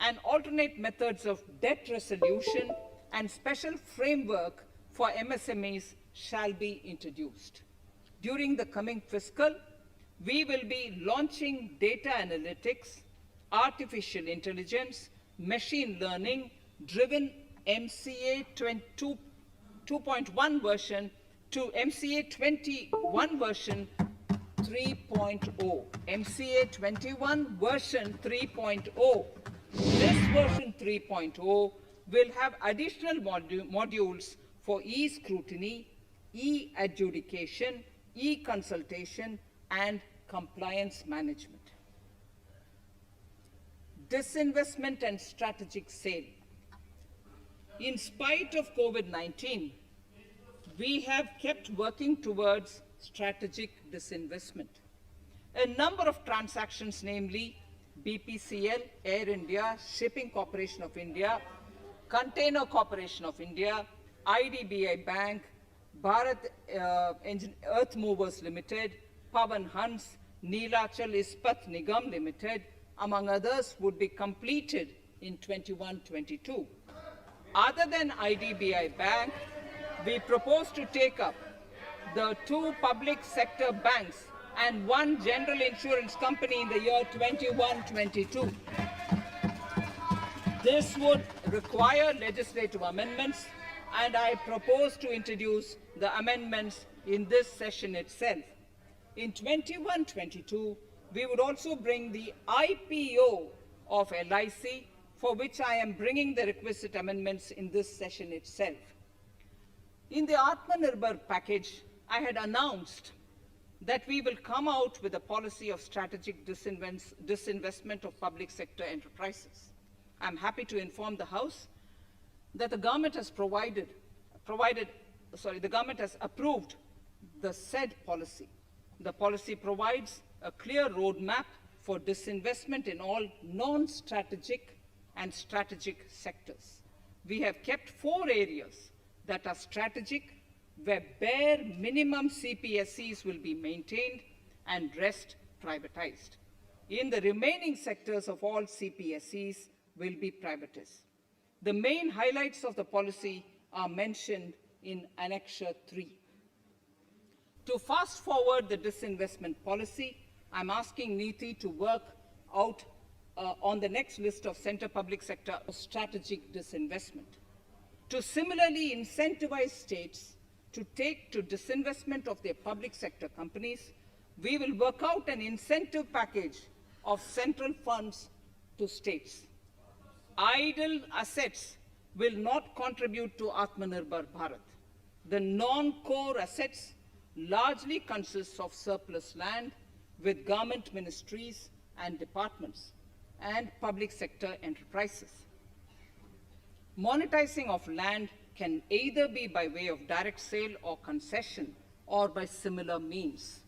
and alternate methods of debt resolution and special framework for MSMEs shall be introduced. During the coming fiscal, we will be launching data analytics, artificial intelligence, machine learning driven MCA 2.1 version to MCA 21 version 3.0. MCA 21 version 3.0. This version 3.0 will have additional modules for e-scrutiny, e-adjudication, e-consultation, and compliance management. Disinvestment and strategic sale. In spite of COVID-19, we have kept working towards strategic disinvestment. A number of transactions, namely BPCL, Air India, Shipping Corporation of India, Container Corporation of India, IDBI Bank, Bharat Earth Movers Limited, Pavan Hans, Neelachal Ispat Nigam Limited, among others, would be completed in 21-22. Other than IDBI Bank, we propose to take up the 2 public sector banks and 1 general insurance company in the year 21-22. This would require legislative amendments, and I propose to introduce the amendments in this session itself. In 21-22, we would also bring the IPO of LIC, for which I am bringing the requisite amendments in this session itself. In the Atmanirbhar package, I had announced that we will come out with a policy of strategic disinvestment of public sector enterprises. I'm happy to inform the House that the government has the government has approved the said policy. The policy provides a clear roadmap for disinvestment in all non-strategic and strategic sectors. We have kept 4 areas that are strategic, where bare minimum CPSEs will be maintained and rest privatized. In the remaining sectors of all CPSEs will be privatized. The main highlights of the policy are mentioned in Annexure 3. To fast forward the disinvestment policy, I'm asking NITI to work out on the next list of center public sector strategic disinvestment. To similarly incentivize states to take to disinvestment of their public sector companies, we will work out an incentive package of central funds to states. Idle assets will not contribute to Atmanirbhar Bharat. The non-core assets largely consist of surplus land with government ministries and departments and public sector enterprises. Monetizing of land can either be by way of direct sale or concession, or by similar means.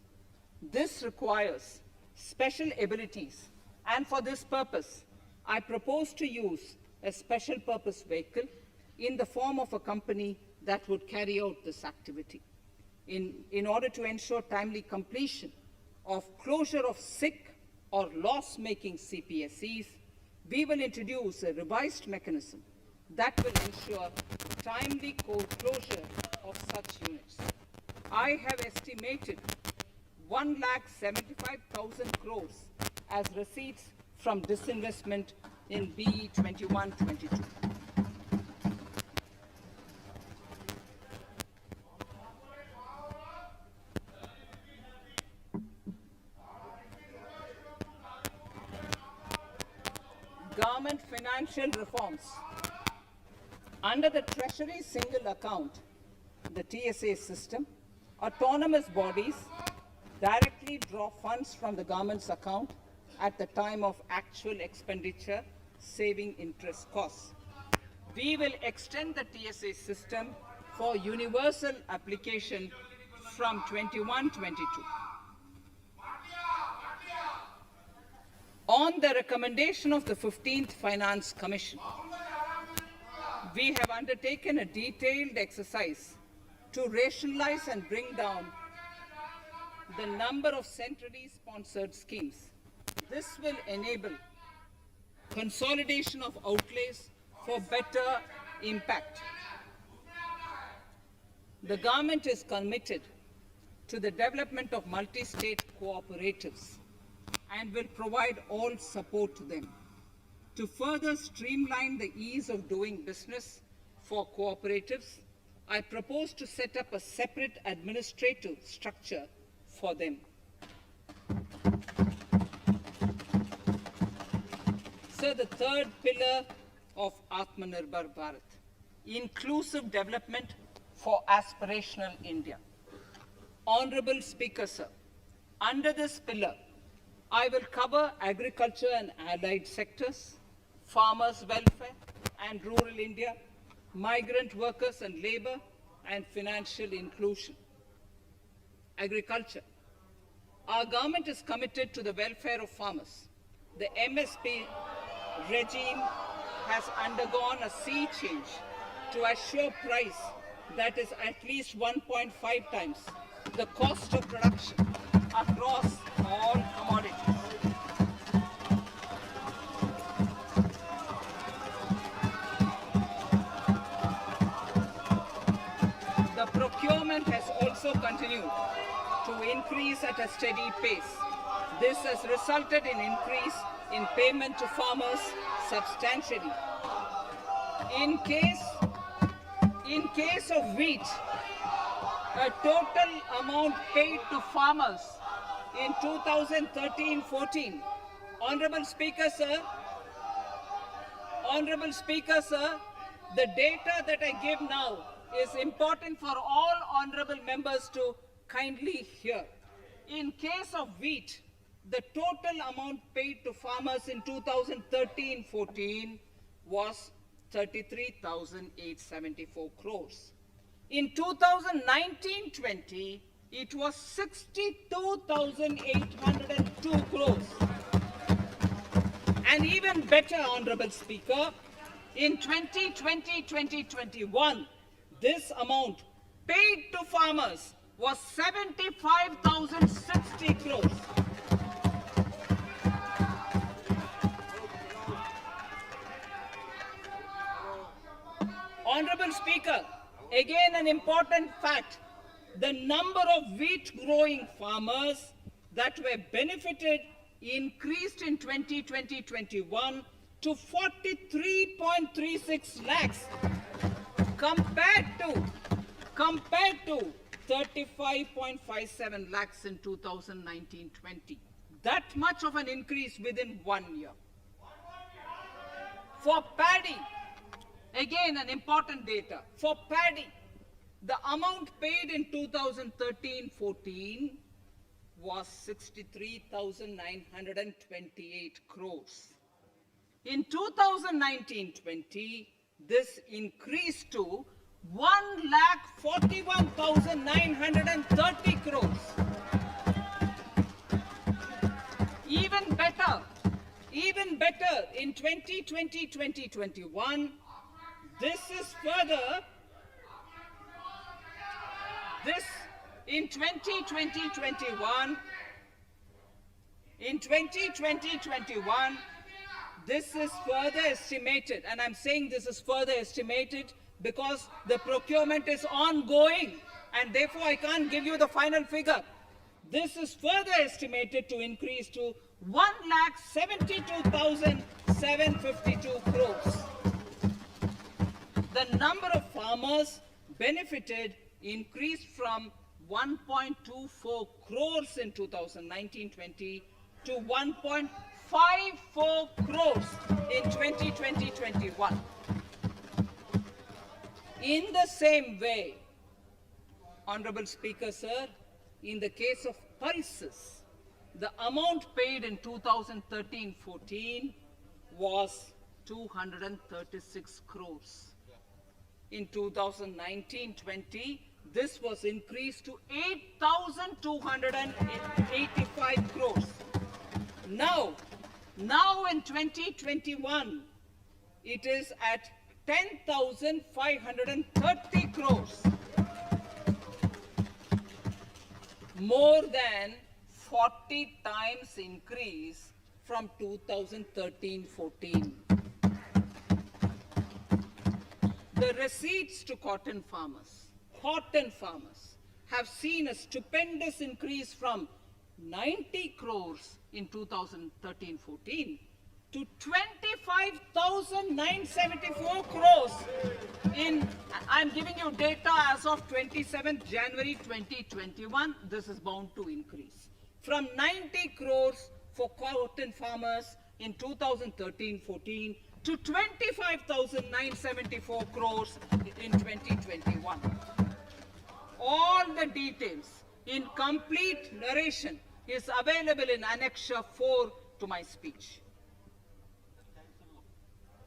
This requires special abilities, and for this purpose, I propose to use a special purpose vehicle in the form of a company that would carry out this activity. In order to ensure timely completion of closure of sick or loss-making CPSEs, we will introduce a revised mechanism that will ensure timely closure of such units. I have estimated 1,75,000 crores as receipts from disinvestment in BE 21-22. Government financial reforms. Under the Treasury Single Account, the TSA system, autonomous bodies directly draw funds from the government's account at the time of actual expenditure, saving interest costs. We will extend the TSA system for universal application from 21-22. On the recommendation of the 15th Finance Commission, we have undertaken a detailed exercise to rationalize and bring down the number of centrally sponsored schemes. This will enable consolidation of outlays for better impact. The government is committed to the development of multi-state cooperatives and will provide all support to them. To further streamline the ease of doing business for cooperatives, I propose to set up a separate administrative structure for them. So the third pillar of Atmanirbhar Bharat, inclusive development for aspirational India. Honorable Speaker, sir, under this pillar, I will cover agriculture and allied sectors, farmers' welfare and rural India, migrant workers and labor, and financial inclusion. Agriculture. Our government is committed to the welfare of farmers. The MSP regime has undergone a sea change to assure price that is at least 1.5 times the cost of production across all commodities. The procurement has also continued to increase at a steady pace. This has resulted in increase in payment to farmers substantially. In case of wheat, a total amount paid to farmers in 2013-14, Honorable Speaker, sir, the data that I give now is important for all honorable members to kindly hear. In case of wheat, the total amount paid to farmers in 2013-14 was 33,874 crores. In 2019-20, it was 62,802 crores. And even better, Honorable Speaker, in 2020-2021, this amount paid to farmers was 75,060 crores. Honorable Speaker, again an important fact, the number of wheat growing farmers that were benefited increased in 2020-21 to 43.36 lakhs compared to 35.57 lakhs in 2019-20. That much of an increase within 1 year. For paddy, again an important data. For paddy, the amount paid in 2013-14 was 63,928 crores. In 2019-20, this increased to 1,41,930 crores. Even better, in 2020-2021, in 2020-21, this is further estimated, and I'm saying this is further estimated because the procurement is ongoing and therefore I can't give you the final figure. This is further estimated to increase to 1,72,752 crores. The number of farmers benefited increased from 1.24 crores in 2019-20 to 1.54 crores in 2020-21. In the same way, Honorable Speaker, sir, in the case of pulses, the amount paid in 2013-14 was 236 crores. In 2019-20, this was increased to 8,285 crores. Now in 2021, it is at 10,530 crores. More than 40 times increase from 2013-14. The receipts to cotton farmers have seen a stupendous increase from 90 crores in 2013-14 to 25,974 crores in, I'm giving you data as of 27th January 2021, this is bound to increase. From 90 crores for cotton farmers in 2013-14 to 25,974 crores in 2021. All the details in complete narration is available in Annexure 4 to my speech.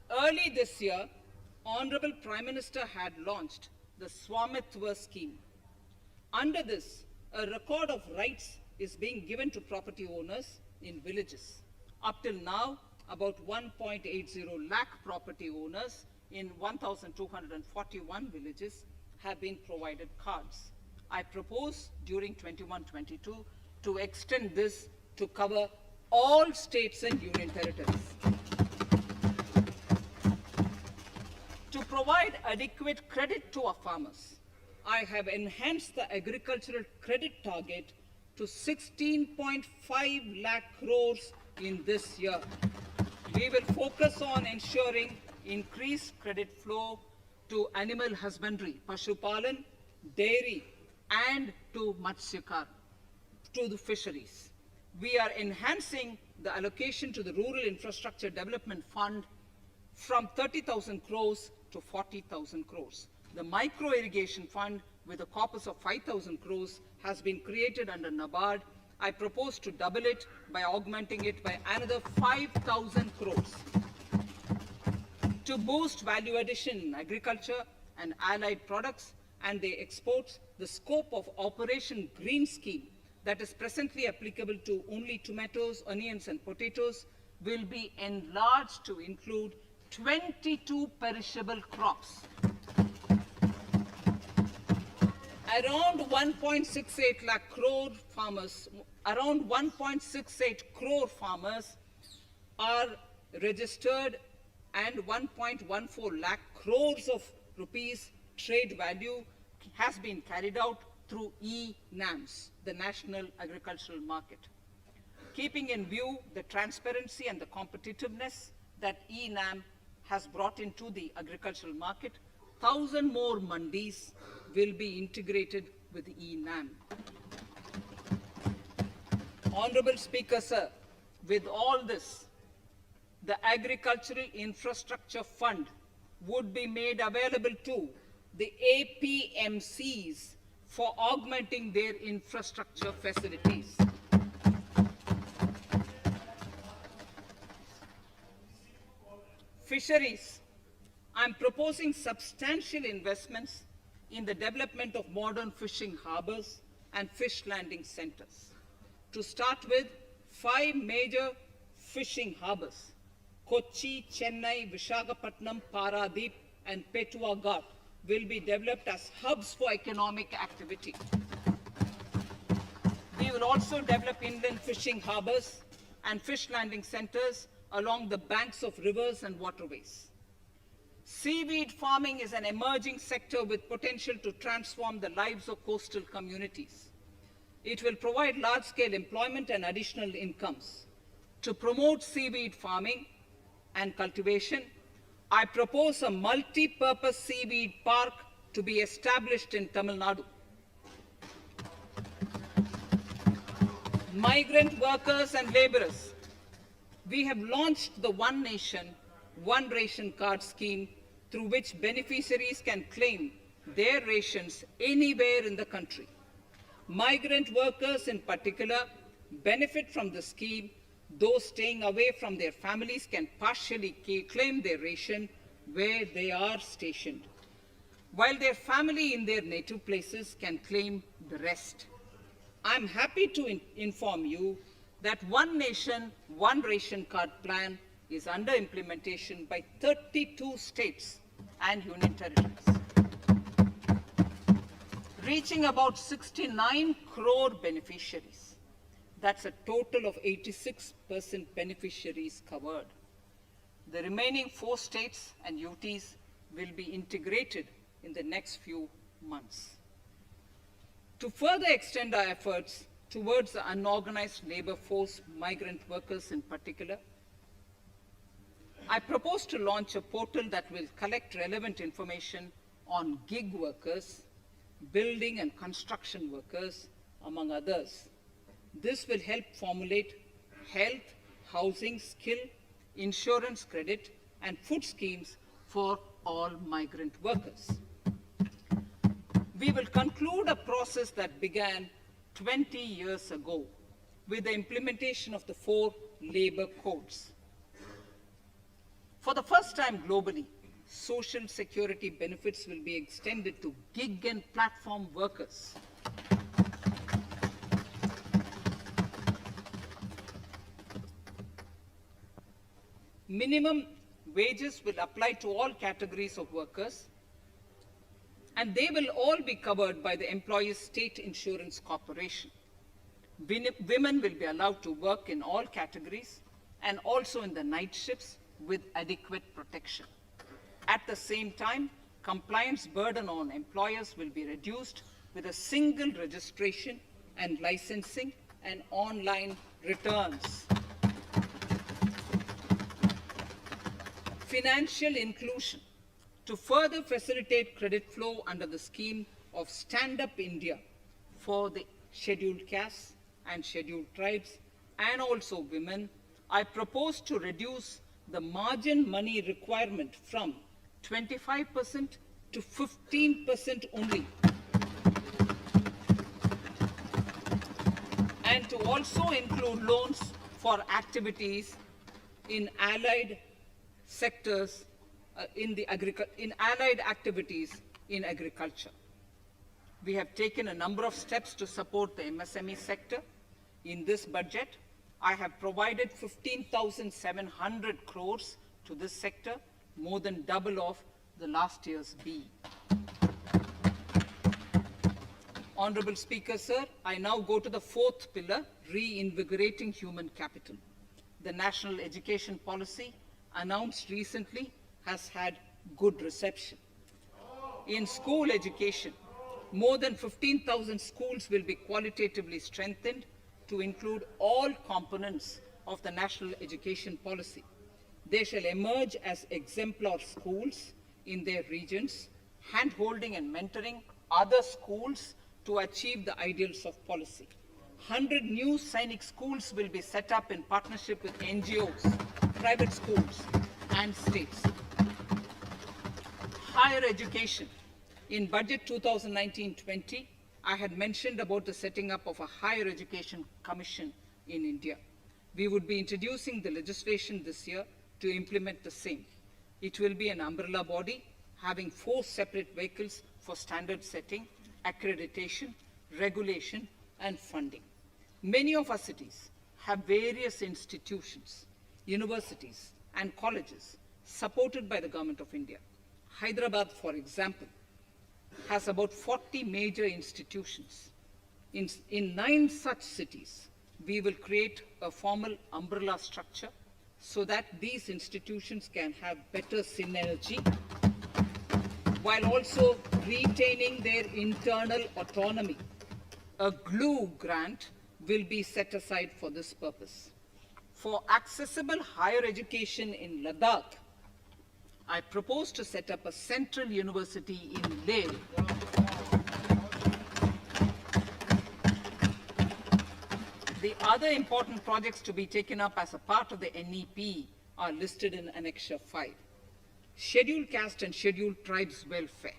Early this year, Honorable Prime Minister had launched the Swamitva scheme. Under this, a record of rights is being given to property owners in villages. Up till now, about 1.80 lakh property owners in 1,241 villages have been provided cards. I propose during 21-22 to extend this to cover all states and union territories. To provide adequate credit to our farmers, I have enhanced the agricultural credit target to 16.5 lakh crores in this year. We will focus on ensuring increased credit flow to animal husbandry, pashupalan, dairy, and to matsyakar, to the fisheries. We are enhancing the allocation to the Rural Infrastructure Development Fund from 30,000 crores to 40,000 crores. The Micro Irrigation Fund, with a corpus of 5,000 crores, has been created under NABARD. I propose to double it by augmenting it by another 5,000 crores. To boost value addition in agriculture and allied products and their exports, the scope of Operation Green Scheme, that is presently applicable to only tomatoes, onions, and potatoes, will be enlarged to include 22 perishable crops. Around 1.68 lakh crore farmers, around 1.68 crore farmers are registered, and 1.14 lakh crores of rupees trade value has been carried out through e-NAMs, the National Agricultural Market. Keeping in view the transparency and the competitiveness that e-NAM has brought into the agricultural market, 1,000 more mandis will be integrated with e-NAM. Honorable Speaker, sir, with all this, the Agricultural Infrastructure Fund would be made available to the APMCs for augmenting their infrastructure facilities. Fisheries. I'm proposing substantial investments in the development of modern fishing harbors and fish landing centers. To start with, 5 major fishing harbors, Kochi, Chennai, Visakhapatnam, Paradip, and Petua Ghat, will be developed as hubs for economic activity. We will also develop inland fishing harbors and fish landing centers along the banks of rivers and waterways. Seaweed farming is an emerging sector with potential to transform the lives of coastal communities. It will provide large-scale employment and additional incomes. To promote seaweed farming and cultivation, I propose a multi-purpose seaweed park to be established in Tamil Nadu. Migrant workers and laborers. We have launched the One Nation, One Ration Card scheme, through which beneficiaries can claim their rations anywhere in the country. Migrant workers in particular benefit from the scheme. Those staying away from their families can partially claim their ration where they are stationed, while their family in their native places can claim the rest. I'm happy to inform you that One Nation, One Ration Card plan is under implementation by 32 states and union territories, reaching about 69 crore beneficiaries. That's a total of 86% beneficiaries covered. The remaining 4 states and UTs will be integrated in the next few months. To further extend our efforts towards the unorganized labor force, migrant workers in particular, I propose to launch a portal that will collect relevant information on gig workers, building and construction workers, among others. This will help formulate health, housing, skill, insurance credit, and food schemes for all migrant workers. We will conclude a process that began 20 years ago with the implementation of the 4 labor codes. For the first time globally, social security benefits will be extended to gig and platform workers. Minimum wages will apply to all categories of workers, and they will all be covered by the Employees State Insurance Corporation. Women will be allowed to work in all categories and also in the night shifts with adequate protection. At the same time, compliance burden on employers will be reduced with a single registration and licensing and online returns. Financial inclusion. To further facilitate credit flow under the scheme of Stand Up India for the scheduled castes and scheduled tribes and also women, I propose to reduce the margin money requirement from 25% to 15% only, and to also include loans for activities in allied sectors in allied activities in agriculture. We have taken a number of steps to support the MSME sector. In this budget, I have provided 15,700 crores to this sector, more than double of the last year's B. Honorable Speaker, sir, I now go to the fourth pillar, reinvigorating human capital. The national education policy announced recently has had good reception. In school education, more than 15,000 schools will be qualitatively strengthened to include all components of the national education policy. They shall emerge as exemplar schools in their regions, hand-holding and mentoring other schools to achieve the ideals of policy. 100 new Sainik schools will be set up in partnership with NGOs, private schools, and states. Higher education. In Budget 2019-20, I had mentioned about the setting up of a higher education commission in India. We would be introducing the legislation this year to implement the same. It will be an umbrella body having 4 separate vehicles for standard setting, accreditation, regulation, and funding. Many of our cities have various institutions, universities, and colleges supported by the Government of India. Hyderabad, for example, has about 40 major institutions. In 9 such cities, we will create a formal umbrella structure so that these institutions can have better synergy while also retaining their internal autonomy. A glue grant will be set aside for this purpose. For accessible higher education in Ladakh, I propose to set up a central university in Leh. The other important projects to be taken up as a part of the NEP are listed in Annexure 5. Scheduled caste and scheduled tribes welfare.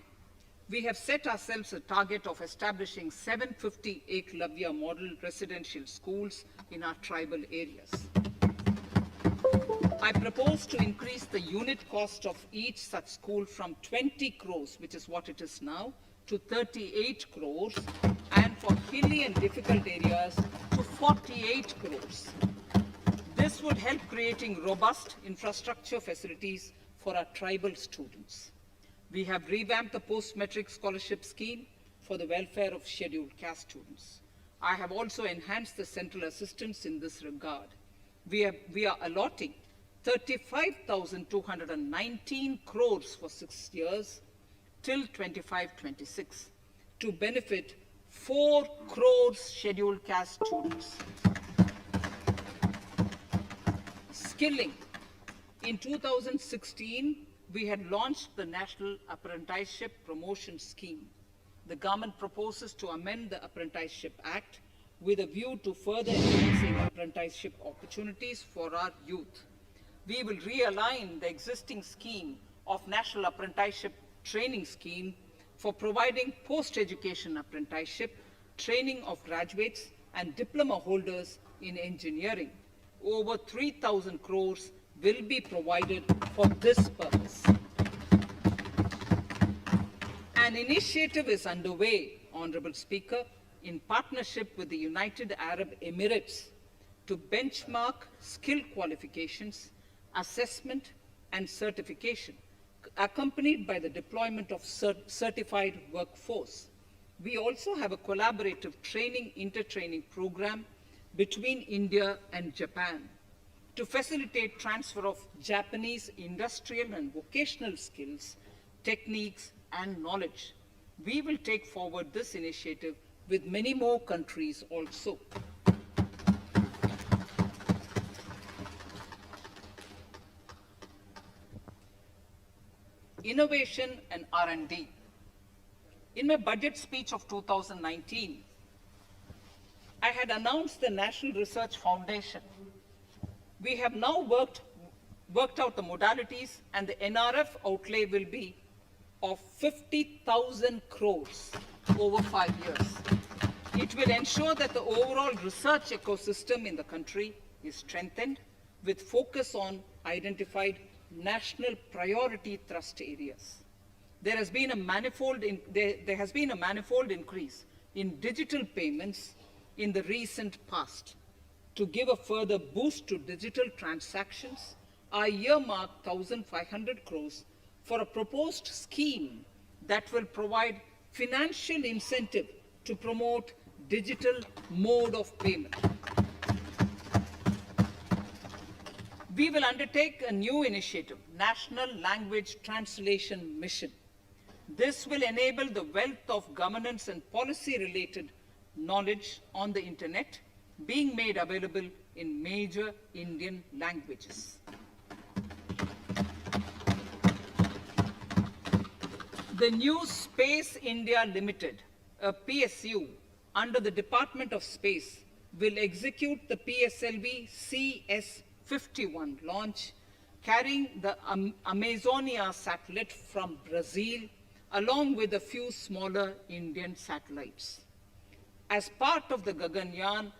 We have set ourselves a target of establishing 750 Eklavya model residential schools in our tribal areas. I propose to increase the unit cost of each such school from 20 crores, which is what it is now, to 38 crores, and for hilly and difficult areas to 48 crores. This would help creating robust infrastructure facilities for our tribal students. We have revamped the post-metric scholarship scheme for the welfare of scheduled caste students. I have also enhanced the central assistance in this regard. We are allotting 35,219 crores for 6 years till 25-26 to benefit 4 crores scheduled caste students. Skilling. In 2016, we had launched the National Apprenticeship Promotion Scheme. The government proposes to amend the Apprenticeship Act with a view to further enhancing apprenticeship opportunities for our youth. We will realign the existing scheme of National Apprenticeship Training Scheme for providing post-education apprenticeship, training of graduates and diploma holders in engineering. Over 3,000 crores will be provided for this purpose. An initiative is underway, Honorable Speaker, in partnership with the United Arab Emirates to benchmark skill qualifications, assessment, and certification, accompanied by the deployment of certified workforce. We also have a collaborative intertraining program between India and Japan to facilitate transfer of Japanese industrial and vocational skills, techniques, and knowledge. We will take forward this initiative with many more countries also. Innovation and R&D. In my budget speech of 2019, I had announced the National Research Foundation. We have now worked out the modalities, and the NRF outlay will be of 50,000 crores over 5 years. It will ensure that the overall research ecosystem in the country is strengthened with focus on identified national priority thrust areas. There has been a manifold increase in digital payments in the recent past. To give a further boost to digital transactions, I earmarked 1,500 crores for a proposed scheme that will provide financial incentive to promote digital mode of payment. We will undertake a new initiative, National Language Translation Mission. This will enable the wealth of governance and policy-related knowledge on the internet being made available in major Indian languages. The new Space India Limited, a PSU, under the Department of Space, will execute the PSLV CS-51 launch, carrying the Amazonia satellite from Brazil, along with a few smaller Indian satellites. As part of the Gaganyaan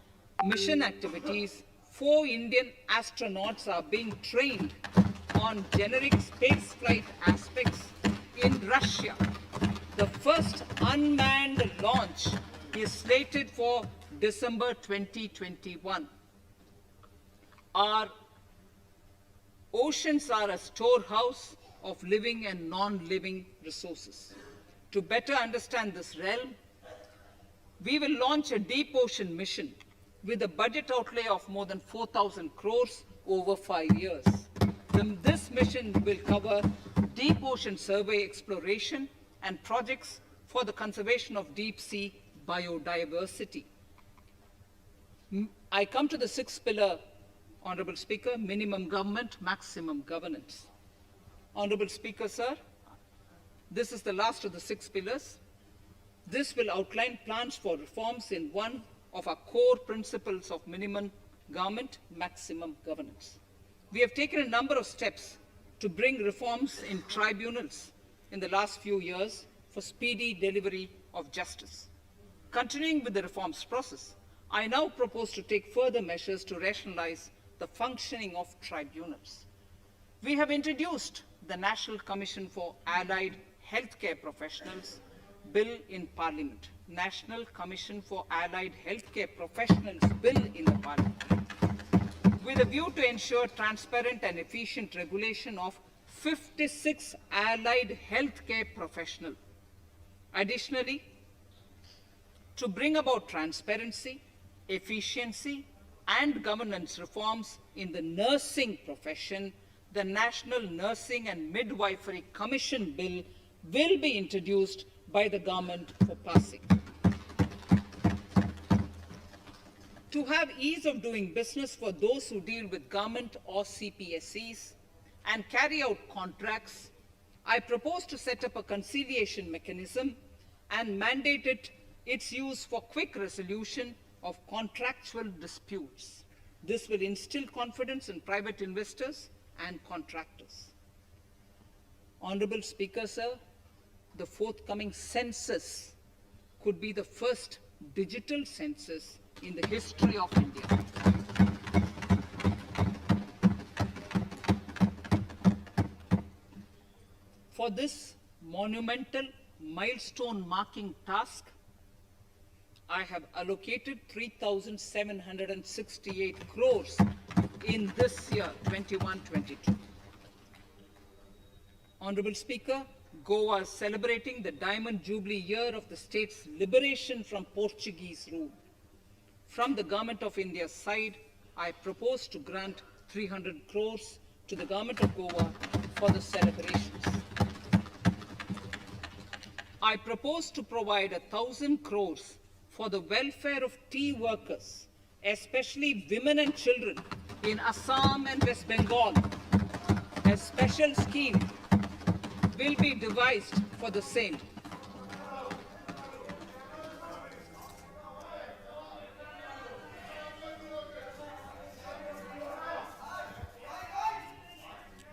mission activities, 4 Indian astronauts are being trained on generic spaceflight aspects in Russia. The first unmanned launch is slated for December 2021. Our oceans are a storehouse of living and non-living resources. To better understand this realm, we will launch a deep ocean mission with a budget outlay of more than 4,000 crores over 5 years. This mission will cover deep ocean survey exploration and projects for the conservation of deep sea biodiversity. I come to the 6th pillar, Honorable Speaker, minimum government, maximum governance. Honorable Speaker, sir, this is the last of the 6 pillars. This will outline plans for reforms in one of our core principles of minimum government, maximum governance. We have taken a number of steps to bring reforms in tribunals in the last few years for speedy delivery of justice. Continuing with the reforms process, I now propose to take further measures to rationalize the functioning of tribunals. We have introduced the National Commission for Allied Healthcare Professionals Bill in Parliament. National Commission for Allied Healthcare Professionals Bill in the Parliament, with a view to ensure transparent and efficient regulation of 56 allied healthcare professionals. Additionally, to bring about transparency, efficiency, and governance reforms in the nursing profession, the National Nursing and Midwifery Commission Bill will be introduced by the government for passing. To have ease of doing business for those who deal with government or CPSEs and carry out contracts, I propose to set up a conciliation mechanism and mandate its use for quick resolution of contractual disputes. This will instill confidence in private investors and contractors. Honorable Speaker, sir, the forthcoming census could be the first digital census in the history of India. For this monumental milestone marking task, I have allocated 3,768 crores in this year, 21-22. Honorable Speaker, Goa is celebrating the Diamond Jubilee year of the state's liberation from Portuguese rule. From the Government of India's side, I propose to grant 300 crores to the Government of Goa for the celebrations. I propose to provide 1,000 crores for the welfare of tea workers, especially women and children in Assam and West Bengal. A special scheme will be devised for the same.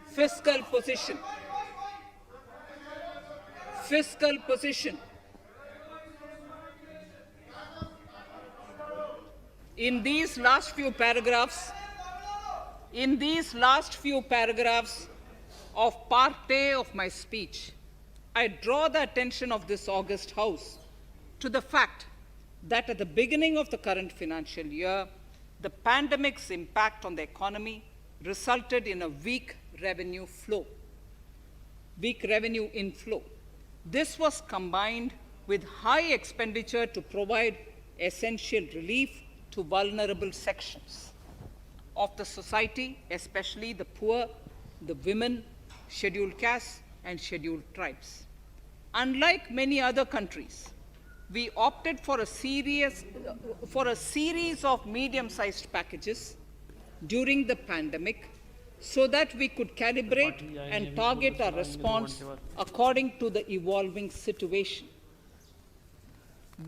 Fiscal position. Fiscal position. In these last few paragraphs of Part A of my speech, I draw the attention of this august House to the fact that at the beginning of the current financial year, the pandemic's impact on the economy resulted in a weak revenue inflow. This was combined with high expenditure to provide essential relief to vulnerable sections of the society, especially the poor, the women, scheduled castes, and scheduled tribes. Unlike many other countries, we opted for a series of medium-sized packages during the pandemic so that we could calibrate and target our response according to the evolving situation.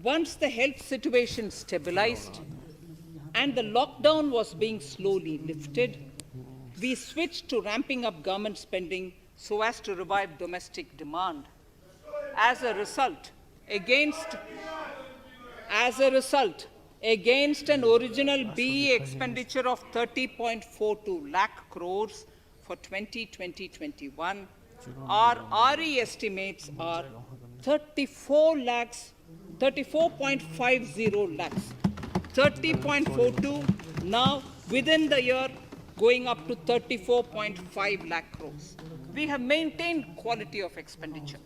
Once the health situation stabilized and the lockdown was being slowly lifted, we switched to ramping up government spending so as to revive domestic demand. As a result, against an original BE expenditure of 30.42 lakh crores for 2020-21, our RE estimates are 34.50 lakhs, 30.42 now within the year going up to 34.5 lakh crores. We have maintained quality of expenditure.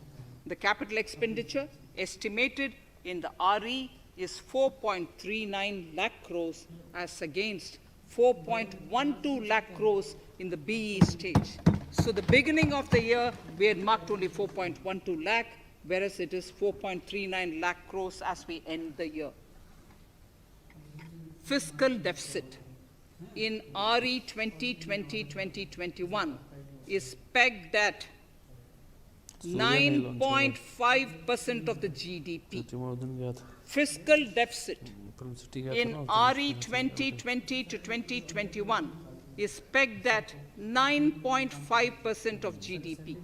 The capital expenditure estimated in the RE is 4.39 lakh crores as against 4.12 lakh crores in the BE stage. So the beginning of the year, we had marked only 4.12 lakh, whereas it is 4.39 lakh crores as we end the year. Fiscal deficit in RE 2020-2021 is pegged at 9.5% of the GDP. Fiscal deficit in RE 2020 to 2021 is pegged at 9.5% of GDP.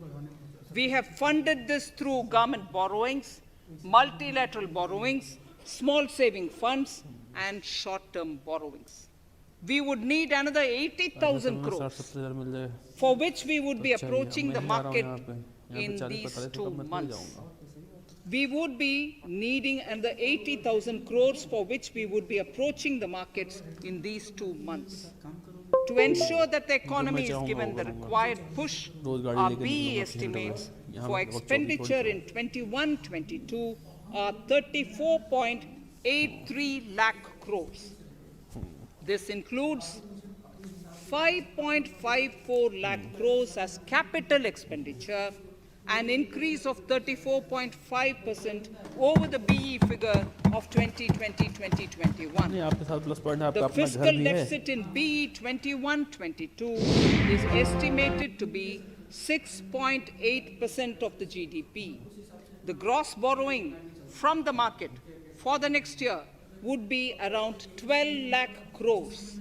We have funded this through government borrowings, multilateral borrowings, small saving funds, and short-term borrowings. We would need another 80,000 crores, for which we would be approaching the market in these 2 months. We would be needing another 80,000 crores, for which we would be approaching the markets in these 2 months. To ensure that the economy is given the required push, our BE estimates for expenditure in 21-22 are 34.83 lakh crores. This includes 5.54 lakh crores as capital expenditure, an increase of 34.5% over the BE figure of 2020-2021. The fiscal deficit in BE 21-22 is estimated to be 6.8% of the GDP. The gross borrowing from the market for the next year would be around 12 lakh crores.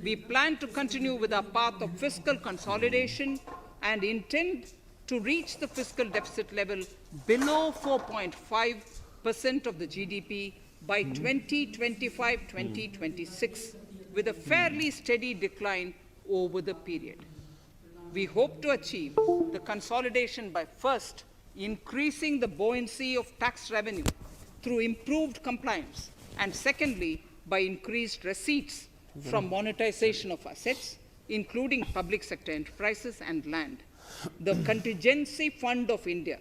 We plan to continue with our path of fiscal consolidation and intend to reach the fiscal deficit level below 4.5% of the GDP by 2025-2026, with a fairly steady decline over the period. We hope to achieve the consolidation by first increasing the buoyancy of tax revenue through improved compliance, and secondly, by increased receipts from monetization of assets, including public sector enterprises and land. The Contingency Fund of India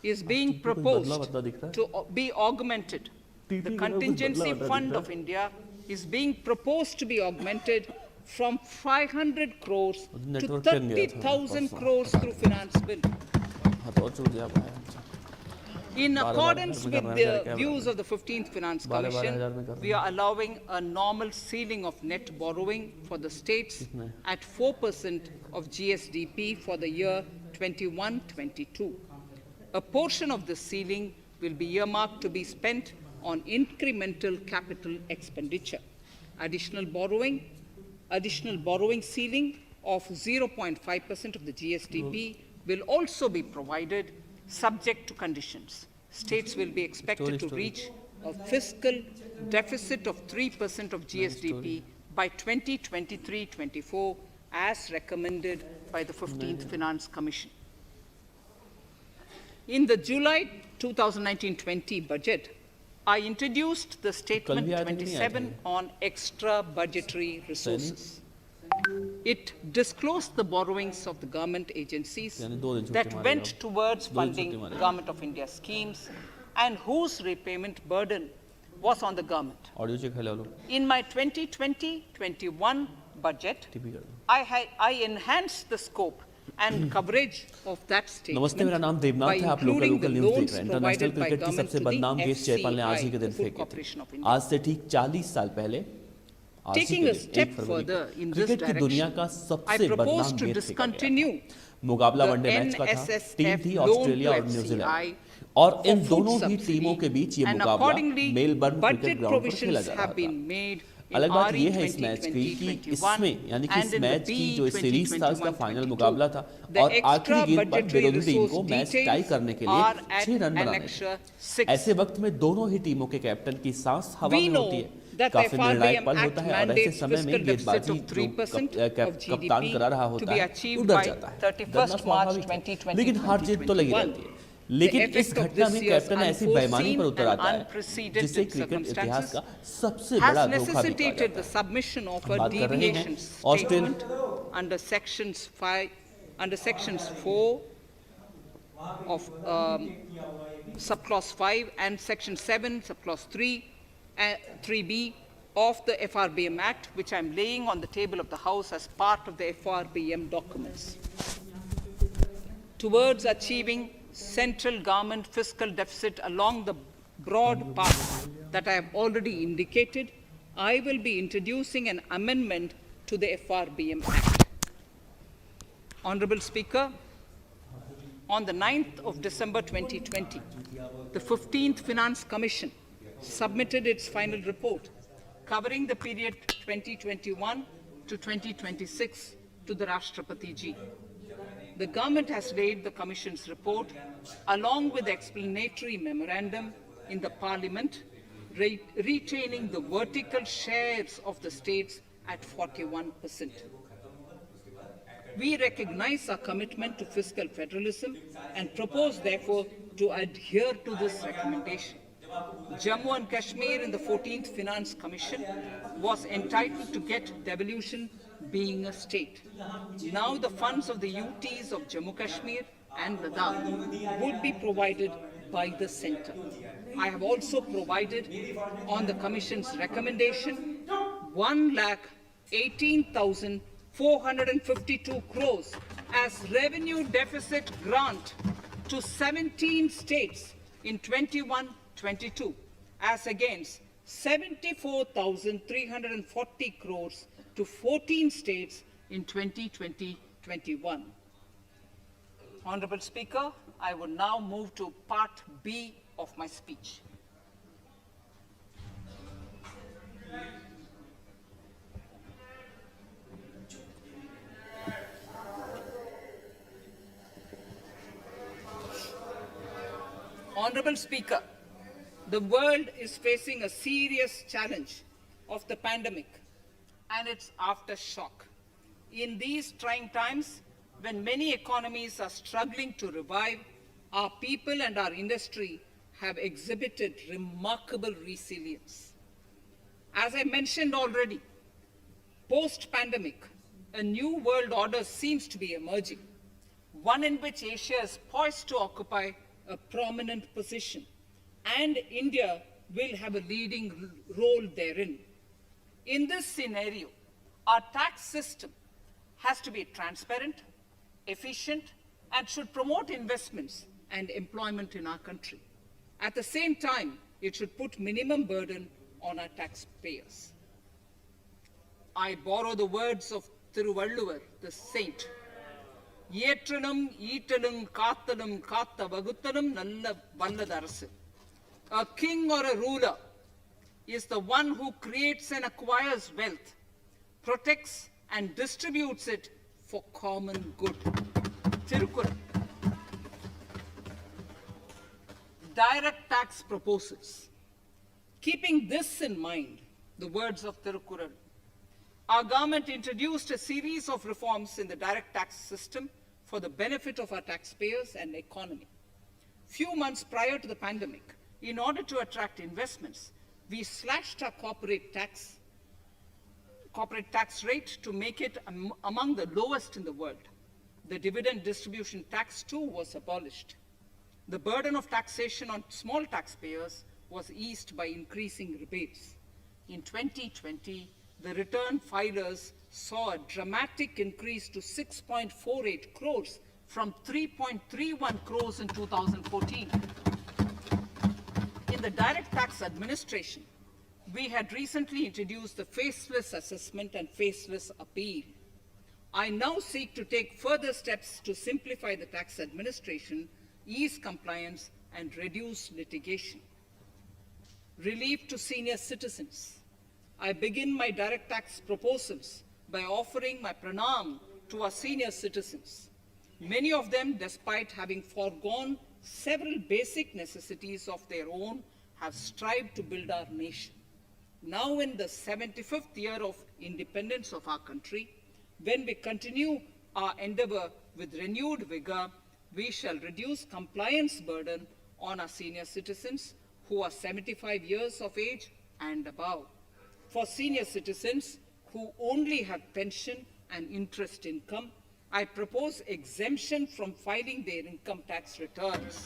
is being proposed to be augmented. The Contingency Fund of India is being proposed to be augmented from 500 crores to 30,000 crores through finance bill. In accordance with the views of the 15th Finance Commission, we are allowing a normal ceiling of net borrowing for the states at 4% of GSDP for the year 21-22. A portion of the ceiling will be earmarked to be spent on incremental capital expenditure. Additional borrowing ceiling of 0.5% of the GSDP will also be provided, subject to conditions. States will be expected to reach a fiscal deficit of 3% of GSDP by 2023-24 as recommended by the 15th Finance Commission. In the July 2019-20 budget, I introduced the Statement 27 on extra budgetary resources. It disclosed the borrowings of the government agencies that went towards funding Government of India schemes and whose repayment burden was on the government. In my 2020-21 budget, I enhanced the scope and coverage of that statement by including the loans provided by government to the FCI, the Food Corporation of India. Taking a step further in this direction, I propose to discontinue the NSSF loan to FCI और इन दोनों ही टीमों के बीच ये मुकाबला Melbourne cricket ground पर खेला जा रहा था। अलग बात ये है इस मैच की कि इसमें यानी कि इस मैच की जो सीरीज था उसका फाइनल मुकाबला था और आखिरी गेंद पर विरोधी टीम को मैच टाई करने के लिए 6 रन बनाने थे। ऐसे वक्त में दोनों ही टीमों के कैप्टन की सांस हवा में होती है, काफी निर्णायक पल होता है और ऐसे समय में गेंदबाजी जो कप्तान करा रहा होता है वो डर जाता है, डरना स्वाभाविक है, लेकिन हार जीत तो लगी रहती है। लेकिन इस घटना में कैप्टन ऐसी बेईमानी पर उतर आता है जिसे क्रिकेट इतिहास का सबसे बड़ा धोखा भी कहा जाता है। बात कर रहे हैं Australia under sections 4 of subclause 5 and section 7 subclause 3b of the FRBM Act, which I am laying on the table of the House as part of the FRBM documents. Towards achieving central government fiscal deficit along the broad path that I have already indicated, I will be introducing an amendment to the FRBM Act. Honorable Speaker, on the 9th of December 2020, the 15th Finance Commission submitted its final report covering the period 2021 to 2026 to the Rashtrapati Ji. The government has laid the Commission's report along with the explanatory memorandum in the Parliament, retaining the vertical shares of the states at 41%. We recognize our commitment to fiscal federalism and propose, therefore, to adhere to this recommendation. Jammu and Kashmir in the 14th Finance Commission was entitled to get devolution being a state. Now the funds of the UTs of Jammu Kashmir and Ladakh would be provided by the centre. I have also provided on the Commission's recommendation 1,18,452 crores as revenue deficit grant to 17 states in 21-22 as against 74,340 crores to 14 states in 2020-21. Honorable Speaker, I will now move to Part B of my speech. Honorable Speaker, the world is facing a serious challenge of the pandemic and its aftershock. In these trying times, when many economies are struggling to revive, our people and our industry have exhibited remarkable resilience. As I mentioned already, post-pandemic, a new world order seems to be emerging, one in which Asia is poised to occupy a prominent position, and India will have a leading role therein. In this scenario, our tax system has to be transparent, efficient, and should promote investments and employment in our country. At the same time, it should put minimum burden on our taxpayers. I borrow the words of Thiruvalluvar, the saint. Yetralum, eatalum, kathalum, katha vaguthalum, nalla valladarasu. A king or a ruler is the one who creates and acquires wealth, protects and distributes it for common good. Tirukkural. Direct tax proposals. Keeping this in mind, the words of Tirukkural, our government introduced a series of reforms in the direct tax system for the benefit of our taxpayers and economy. Few months prior to the pandemic, in order to attract investments, we slashed our corporate tax rate to make it among the lowest in the world. The dividend distribution tax too was abolished. The burden of taxation on small taxpayers was eased by increasing rebates. In 2020, the return filers saw a dramatic increase to 6.48 crores from 3.31 crores in 2014. In the direct tax administration, we had recently introduced the faceless assessment and faceless appeal. I now seek to take further steps to simplify the tax administration, ease compliance, and reduce litigation. Relief to senior citizens. I begin my direct tax proposals by offering my pranam to our senior citizens. Many of them, despite having foregone several basic necessities of their own, have strived to build our nation. Now in the 75th year of independence of our country, when we continue our endeavor with renewed vigor, we shall reduce compliance burden on our senior citizens who are 75 years of age and above. For senior citizens who only have pension and interest income, I propose exemption from filing their income tax returns.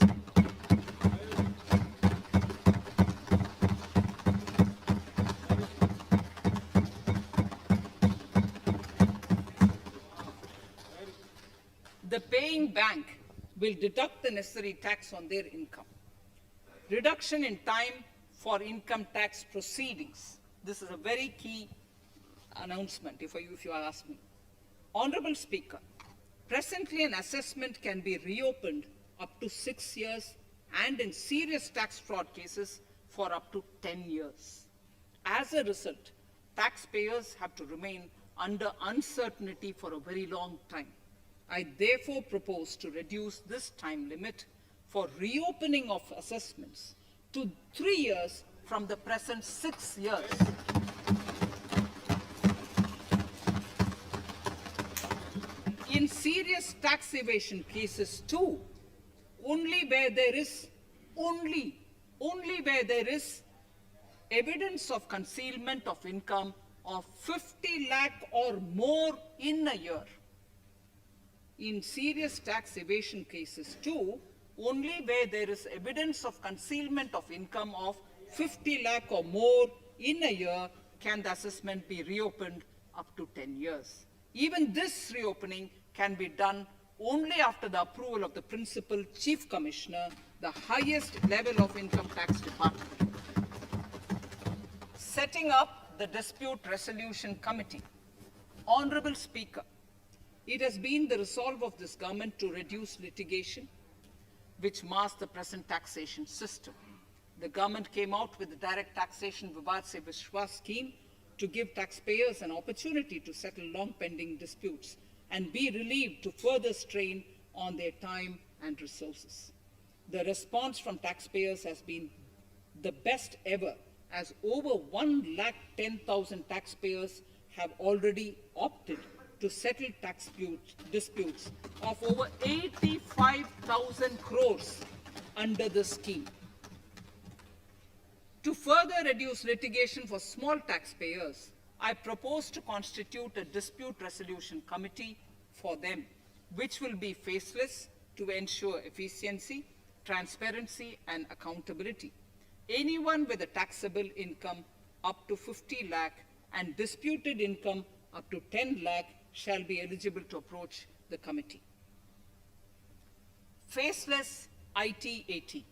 The paying bank will deduct the necessary tax on their income. Reduction in time for income tax proceedings. This is a very key announcement, if you ask me. Honorable Speaker, presently an assessment can be reopened up to 6 years and in serious tax fraud cases for up to 10 years. As a result, taxpayers have to remain under uncertainty for a very long time. I therefore propose to reduce this time limit for reopening of assessments to 3 years from the present 6 years. In serious tax evasion cases too, only where there is evidence of concealment of income of 50 lakh or more in a year. In serious tax evasion cases too, only where there is evidence of concealment of income of 50 lakh or more in a year can the assessment be reopened up to 10 years. Even this reopening can be done only after the approval of the Principal Chief Commissioner, the highest level of Income Tax Department. Setting up the Dispute Resolution Committee. Honorable Speaker, it has been the resolve of this government to reduce litigation which mars the present taxation system. The government came out with the Direct Taxation Vivad Se Vishwas scheme to give taxpayers an opportunity to settle long-pending disputes and be relieved to further strain on their time and resources. The response from taxpayers has been the best ever, as over 110,000 taxpayers have already opted to settle tax disputes of over 85,000 crores under the scheme. To further reduce litigation for small taxpayers, I propose to constitute a dispute resolution committee for them, which will be faceless to ensure efficiency, transparency, and accountability. Anyone with a taxable income up to 50 lakh and disputed income up to 10 lakh shall be eligible to approach the committee. Faceless IT-AT.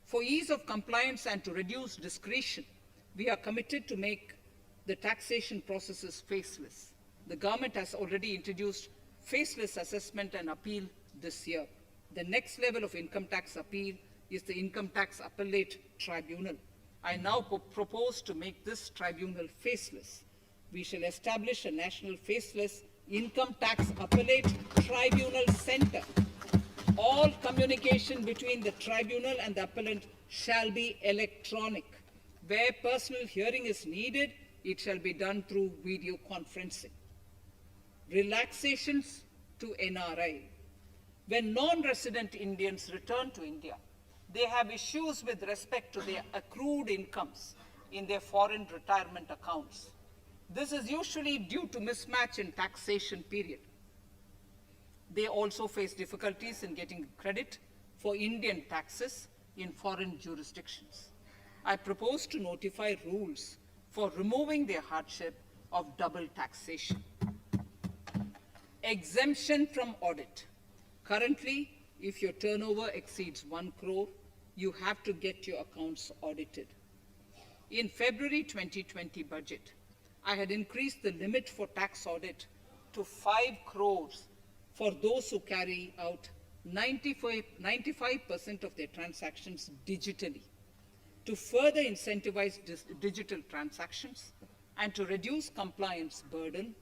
For ease of compliance and to reduce discretion, we are committed to make the taxation processes faceless. The government has already introduced faceless assessment and appeal this year. The next level of income tax appeal is the Income Tax Appellate Tribunal. I now propose to make this tribunal faceless. We shall establish a national faceless Income Tax Appellate Tribunal Center. All communication between the tribunal and the appellant shall be electronic. Where personal hearing is needed, it shall be done through video conferencing. Relaxations to NRI. When non-resident Indians return to India, they have issues with respect to their accrued incomes in their foreign retirement accounts. This is usually due to mismatch in taxation period. They also face difficulties in getting credit for Indian taxes in foreign jurisdictions. I propose to notify rules for removing their hardship of double taxation. Exemption from audit. Currently, if your turnover exceeds 1 crore, you have to get your accounts audited. In February 2020 budget, I had increased the limit for tax audit to 5 crores for those who carry out 95% of their transactions digitally. To further incentivize digital transactions and to reduce compliance burden,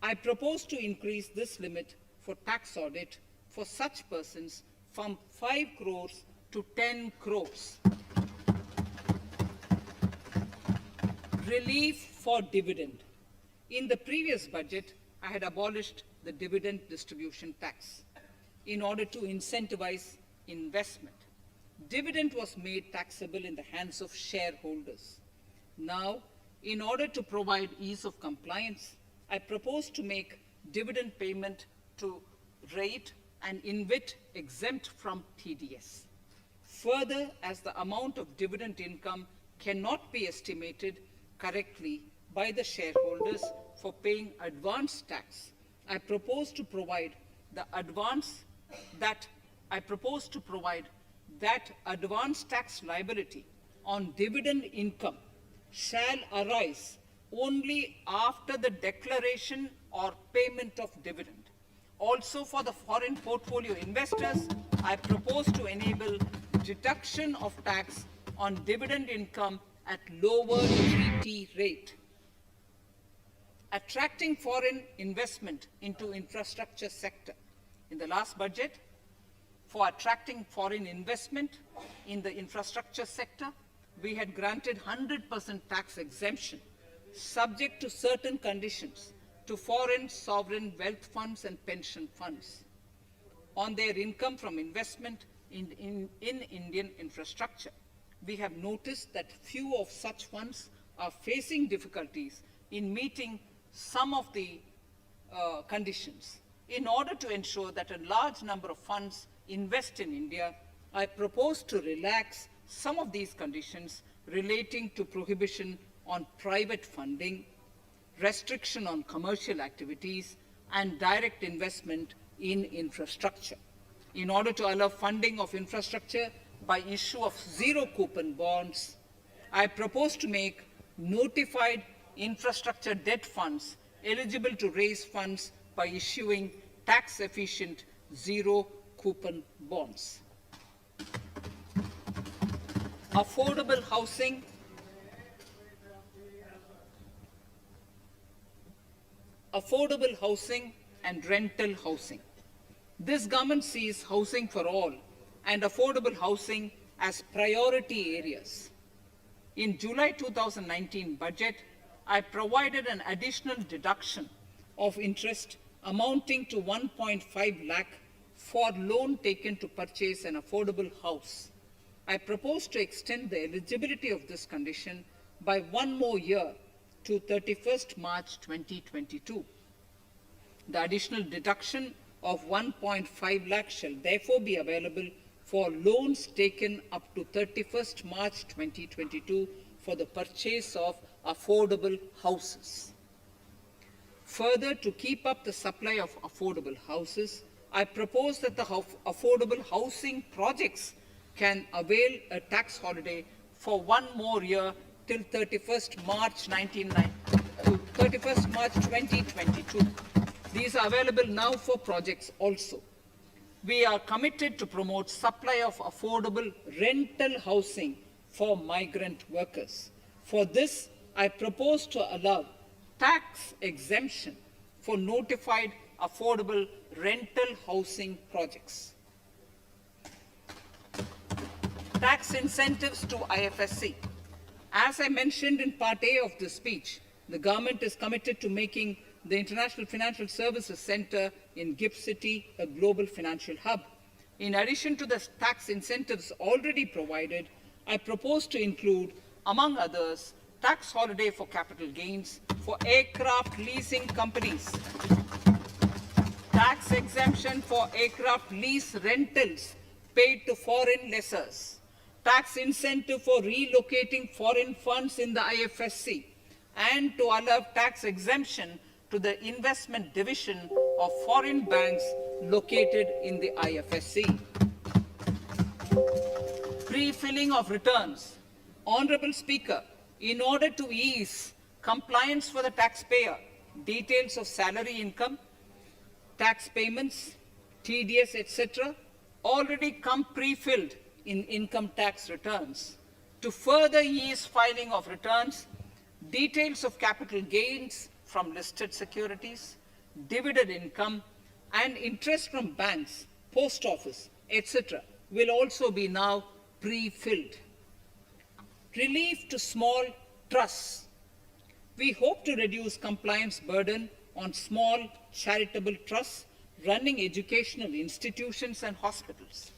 I propose to increase this limit for tax audit for such persons from 5 crores to 10 crores. Relief for dividend. In the previous budget, I had abolished the dividend distribution tax in order to incentivize investment. Dividend was made taxable in the hands of shareholders. Now, in order to provide ease of compliance, I propose to make dividend payment to rate and InvIT exempt from TDS. Further, as the amount of dividend income cannot be estimated correctly by the shareholders for paying advance tax, I propose to provide that advance tax liability on dividend income shall arise only after the declaration or payment of dividend. Also, for the foreign portfolio investors, I propose to enable deduction of tax on dividend income at lower treaty rate. Attracting foreign investment into infrastructure sector. In the last budget, for attracting foreign investment in the infrastructure sector, we had granted 100% tax exemption, subject to certain conditions, to foreign sovereign wealth funds and pension funds on their income from investment in Indian infrastructure. We have noticed that few of such funds are facing difficulties in meeting some of the conditions. In order to ensure that a large number of funds invest in India, I propose to relax some of these conditions relating to prohibition on private funding, restriction on commercial activities, and direct investment in infrastructure. In order to allow funding of infrastructure by issue of zero coupon bonds, I propose to make notified infrastructure debt funds eligible to raise funds by issuing tax-efficient zero coupon bonds. Affordable housing. Affordable housing and rental housing. This government sees housing for all and affordable housing as priority areas. In July 2019 budget, I provided an additional deduction of interest amounting to 1.5 lakh for loan taken to purchase an affordable house. I propose to extend the eligibility of this condition by 1 more year to 31st March 2022. The additional deduction of 1.5 lakh shall therefore be available for loans taken up to 31st March 2022 for the purchase of affordable houses. Further, to keep up the supply of affordable houses, I propose that the affordable housing projects can avail a tax holiday for 1 more year till 31st March 2022. These are available now for projects also. We are committed to promote supply of affordable rental housing for migrant workers. For this, I propose to allow tax exemption for notified affordable rental housing projects. Tax incentives to IFSC. As I mentioned in Part A of this speech, the government is committed to making the International Financial Services Center in GIFT City a global financial hub. In addition to the tax incentives already provided, I propose to include, among others, tax holiday for capital gains for aircraft leasing companies, tax exemption for aircraft lease rentals paid to foreign lessors, tax incentive for relocating foreign funds in the IFSC, and to allow tax exemption to the investment division of foreign banks located in the IFSC. Pre-filling of returns. Honorable Speaker, in order to ease compliance for the taxpayer, details of salary income, tax payments, TDS, etc., already come pre-filled in income tax returns. To further ease filing of returns, details of capital gains from listed securities, dividend income, and interest from banks, post office, etc., will also be now pre-filled. Relief to small trusts. We hope to reduce compliance burden on small charitable trusts running educational institutions and hospitals.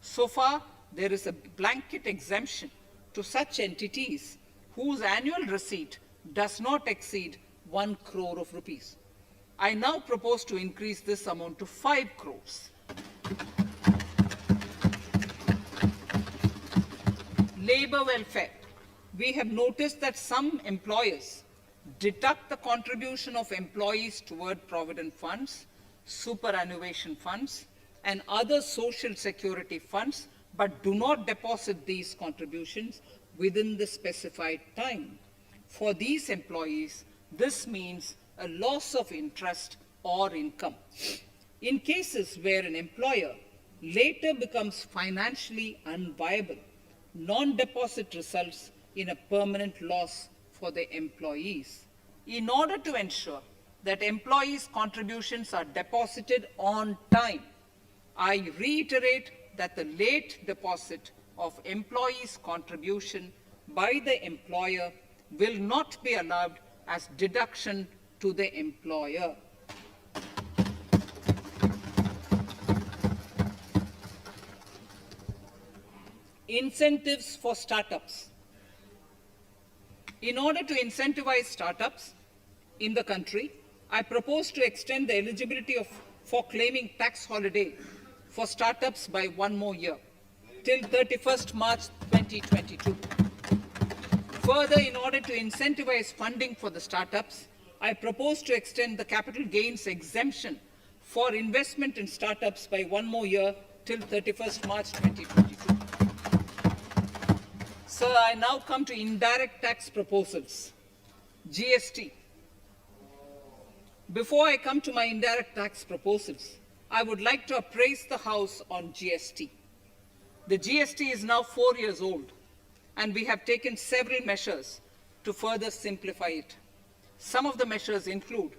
So far, there is a blanket exemption to such entities whose annual receipt does not exceed 1 crore of rupees. I now propose to increase this amount to 5 crores. Labor welfare. We have noticed that some employers deduct the contribution of employees toward provident funds, superannuation funds, and other social security funds, but do not deposit these contributions within the specified time. For these employees, this means a loss of interest or income. In cases where an employer later becomes financially unviable, non-deposit results in a permanent loss for the employees. In order to ensure that employees' contributions are deposited on time, I reiterate that the late deposit of employees' contribution by the employer will not be allowed as deduction to the employer. Incentives for startups. In order to incentivize startups in the country, I propose to extend the eligibility for claiming tax holiday for startups by 1 more year, till 31st March 2022. Further, in order to incentivize funding for the startups, I propose to extend the capital gains exemption for investment in startups by 1 more year till 31st March 2022. Sir, I now come to indirect tax proposals. GST. Before I come to my indirect tax proposals, I would like to appraise the House on GST. The GST is now 4 years old, and we have taken several measures to further simplify it. Some of the measures include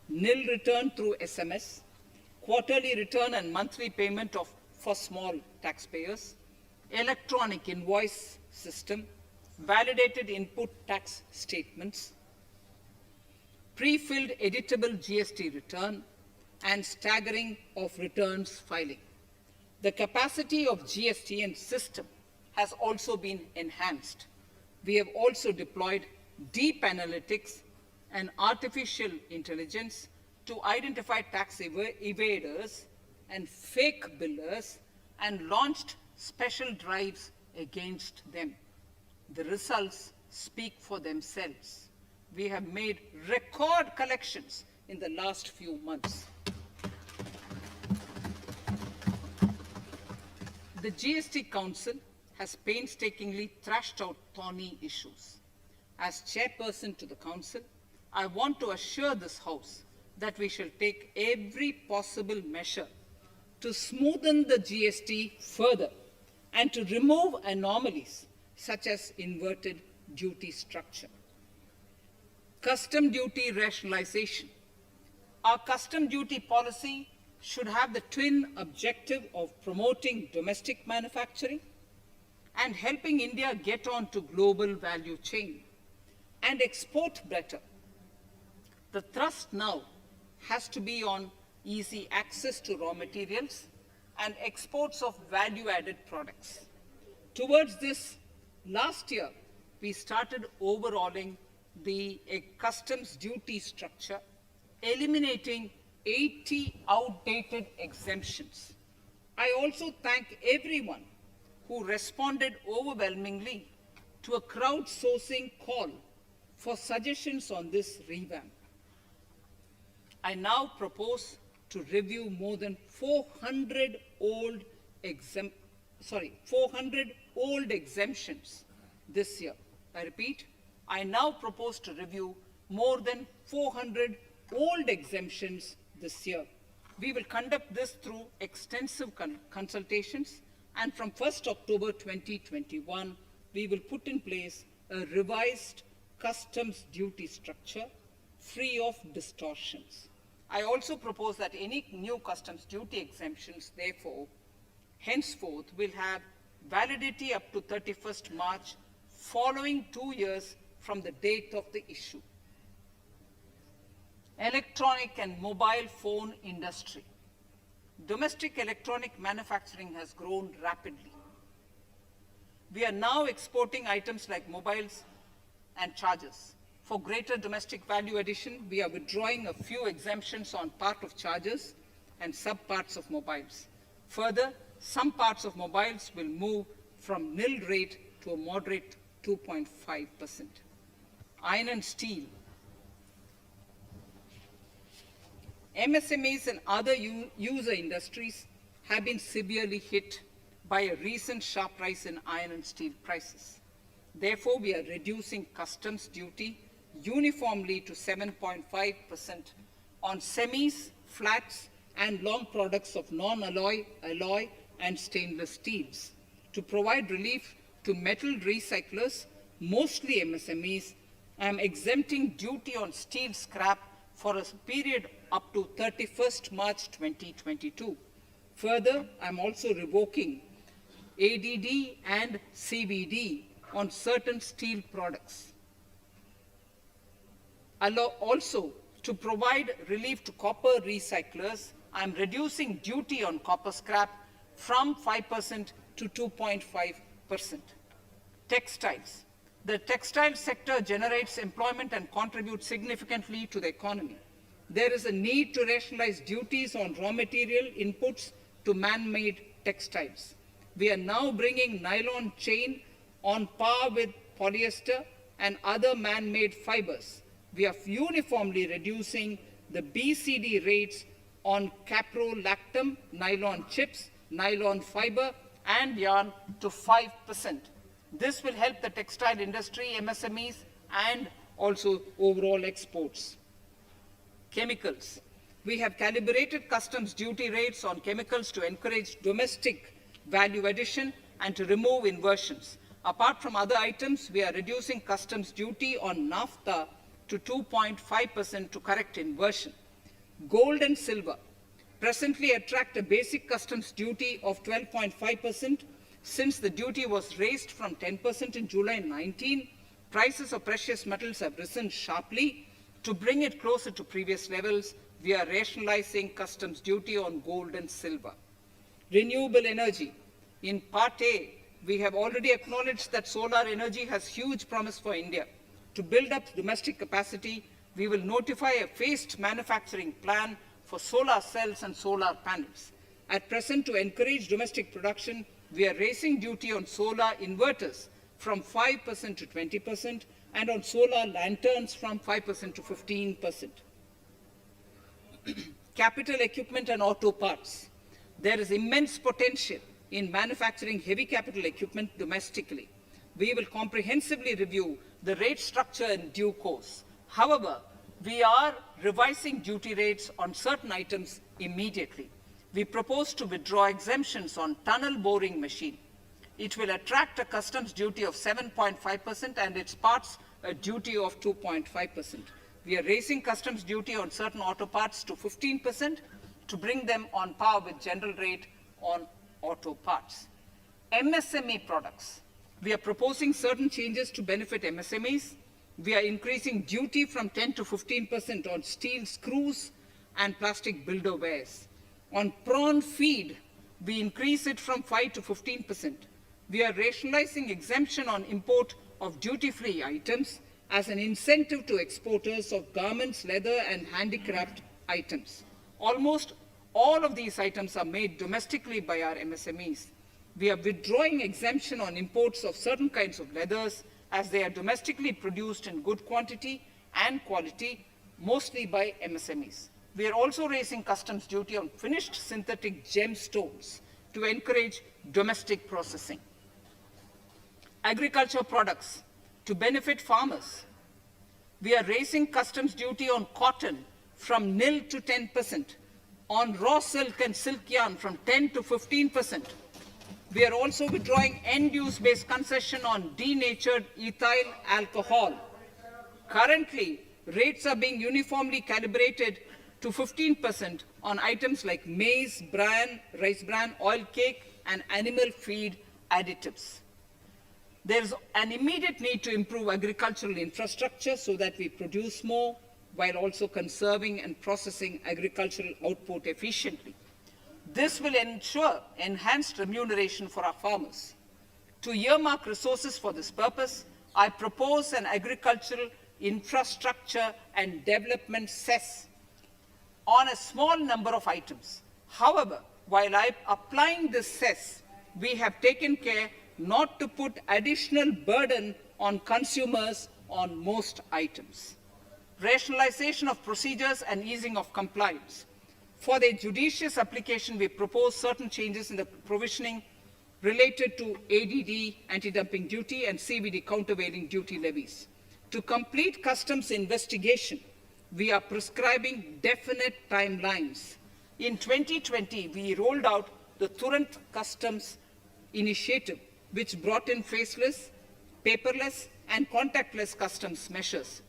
nil return through SMS, quarterly return and monthly payment for small taxpayers, electronic invoice system, validated input tax statements, pre-filled editable GST return, and staggering of returns filing. The capacity of GSTN system has also been enhanced. We have also deployed deep analytics and artificial intelligence to identify tax evaders and fake billers and launched special drives against them. The results speak for themselves. We have made record collections in the last few months. The GST Council has painstakingly thrashed out thorny issues. As chairperson to the Council, I want to assure this House that we shall take every possible measure to smoothen the GST further and to remove anomalies such as inverted duty structure. Custom duty rationalization. Our custom duty policy should have the twin objective of promoting domestic manufacturing and helping India get on to global value chain and export better. The thrust now has to be on easy access to raw materials and exports of value-added products. Towards this, last year, we started overhauling the customs duty structure, eliminating 80 outdated exemptions. I also thank everyone who responded overwhelmingly to a crowdsourcing call for suggestions on this revamp. I now propose to review more than 400 old exemptions this year. I repeat, I now propose to review more than 400 old exemptions this year. We will conduct this through extensive consultations, and from 1st October 2021, we will put in place a revised customs duty structure free of distortions. I also propose that any new customs duty exemptions, therefore, henceforth will have validity up to 31st March, following 2 years from the date of the issue. Electronic and mobile phone industry. Domestic electronic manufacturing has grown rapidly. We are now exporting items like mobiles and chargers. For greater domestic value addition, we are withdrawing a few exemptions on part of chargers and sub-parts of mobiles. Further, some parts of mobiles will move from nil rate to a moderate 2.5%. Iron and steel. MSMEs and other user industries have been severely hit by a recent sharp rise in iron and steel prices. Therefore, we are reducing customs duty uniformly to 7.5% on semis, flats, and long products of non-alloy, alloy, and stainless steels. To provide relief to metal recyclers, mostly MSMEs, I am exempting duty on steel scrap for a period up to 31st March 2022. Further, I am also revoking ADD and CVD on certain steel products. Also, to provide relief to copper recyclers, I am reducing duty on copper scrap from 5% to 2.5%. Textiles. The textile sector generates employment and contributes significantly to the economy. There is a need to rationalize duties on raw material inputs to man-made textiles. We are now bringing nylon chain on par with polyester and other man-made fibers. We are uniformly reducing the BCD rates on caprolactam, nylon chips, nylon fiber, and yarn to 5%. This will help the textile industry, MSMEs, and also overall exports. Chemicals. We have calibrated customs duty rates on chemicals to encourage domestic value addition and to remove inversions. Apart from other items, we are reducing customs duty on naphtha to 2.5% to correct inversion. Gold and silver presently attract a basic customs duty of 12.5%. Since the duty was raised from 10% in July 19, prices of precious metals have risen sharply. To bring it closer to previous levels, we are rationalizing customs duty on gold and silver. Renewable energy. In Part A, we have already acknowledged that solar energy has huge promise for India. To build up domestic capacity, we will notify a phased manufacturing plan for solar cells and solar panels. At present, to encourage domestic production, we are raising duty on solar inverters from 5% to 20% and on solar lanterns from 5% to 15%. Capital equipment and auto parts. There is immense potential in manufacturing heavy capital equipment domestically. We will comprehensively review the rate structure in due course. However, we are revising duty rates on certain items immediately. We propose to withdraw exemptions on tunnel boring machine. It will attract a customs duty of 7.5% and its parts a duty of 2.5%. We are raising customs duty on certain auto parts to 15% to bring them on par with general rate on auto parts. MSME products. We are proposing certain changes to benefit MSMEs. We are increasing duty from 10 to 15% on steel screws and plastic builder wares. On prawn feed, we increase it from 5 to 15%. We are rationalizing exemption on import of duty-free items as an incentive to exporters of garments, leather, and handicraft items. Almost all of these items are made domestically by our MSMEs. We are withdrawing exemption on imports of certain kinds of leathers as they are domestically produced in good quantity and quality, mostly by MSMEs. We are also raising customs duty on finished synthetic gemstones to encourage domestic processing. Agriculture products to benefit farmers. We are raising customs duty on cotton from nil to 10%, on raw silk and silk yarn from 10 to 15%. We are also withdrawing end-use based concession on denatured ethyl alcohol. Currently, rates are being uniformly calibrated to 15% on items like maize, bran, rice bran, oil cake, and animal feed additives. There is an immediate need to improve agricultural infrastructure so that we produce more while also conserving and processing agricultural output efficiently. This will ensure enhanced remuneration for our farmers. To earmark resources for this purpose, I propose an agricultural infrastructure and development cess on a small number of items. However, while applying this cess, we have taken care not to put additional burden on consumers on most items. Rationalization of procedures and easing of compliance. For their judicious application, we propose certain changes in the provisioning related to ADD, anti-dumping duty, and CVD, countervailing duty levies. To complete customs investigation, we are prescribing definite timelines. In 2020, we rolled out the Turant Customs Initiative, which brought in faceless, paperless, and contactless customs measures.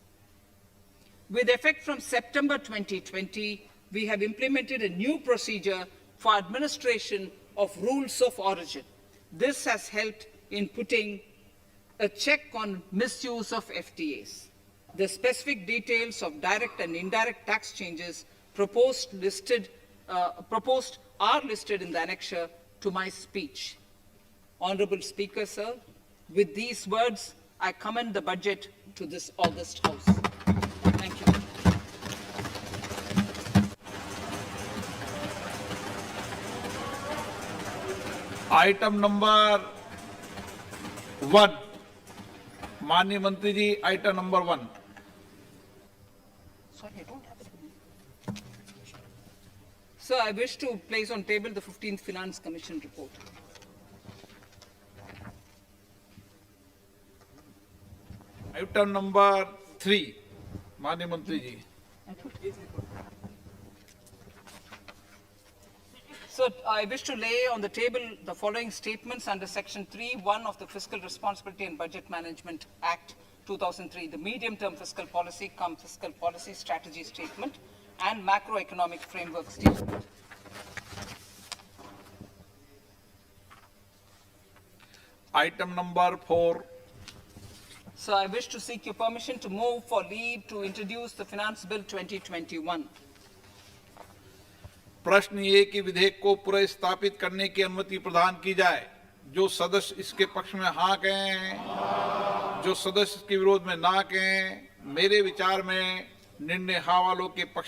With effect from September 2020, we have implemented a new procedure for administration of rules of origin. This has helped in putting a check on misuse of FTAs. The specific details of direct and indirect tax changes proposed are listed in the annexure to my speech. Honorable Speaker, sir, with these words, I commend the budget to this august House. Thank you. Item number 1, माननीय मंत्री जी, item number 1. Sorry, I don't have it. Sir, I wish to place on table the 15th Finance Commission report. Item number 3, माननीय मंत्री जी. So, I wish to lay on the table the following statements under Section 3(1) of the Fiscal Responsibility and Budget Management Act 2003, the medium-term fiscal policy, fiscal policy strategy statement, and macroeconomic framework statement. Item number 4. So, I wish to seek your permission to move for leave to introduce the Finance Bill 2021. प्रश्न ये कि विधेयक को पुनर्स्थापित करने की अनुमति प्रदान की जाए। जो सदस्य इसके पक्ष में हाँ कहें, जो सदस्य इसके विरोध में ना कहें। मेरे विचार में निर्णय हाँ वालों के पक्ष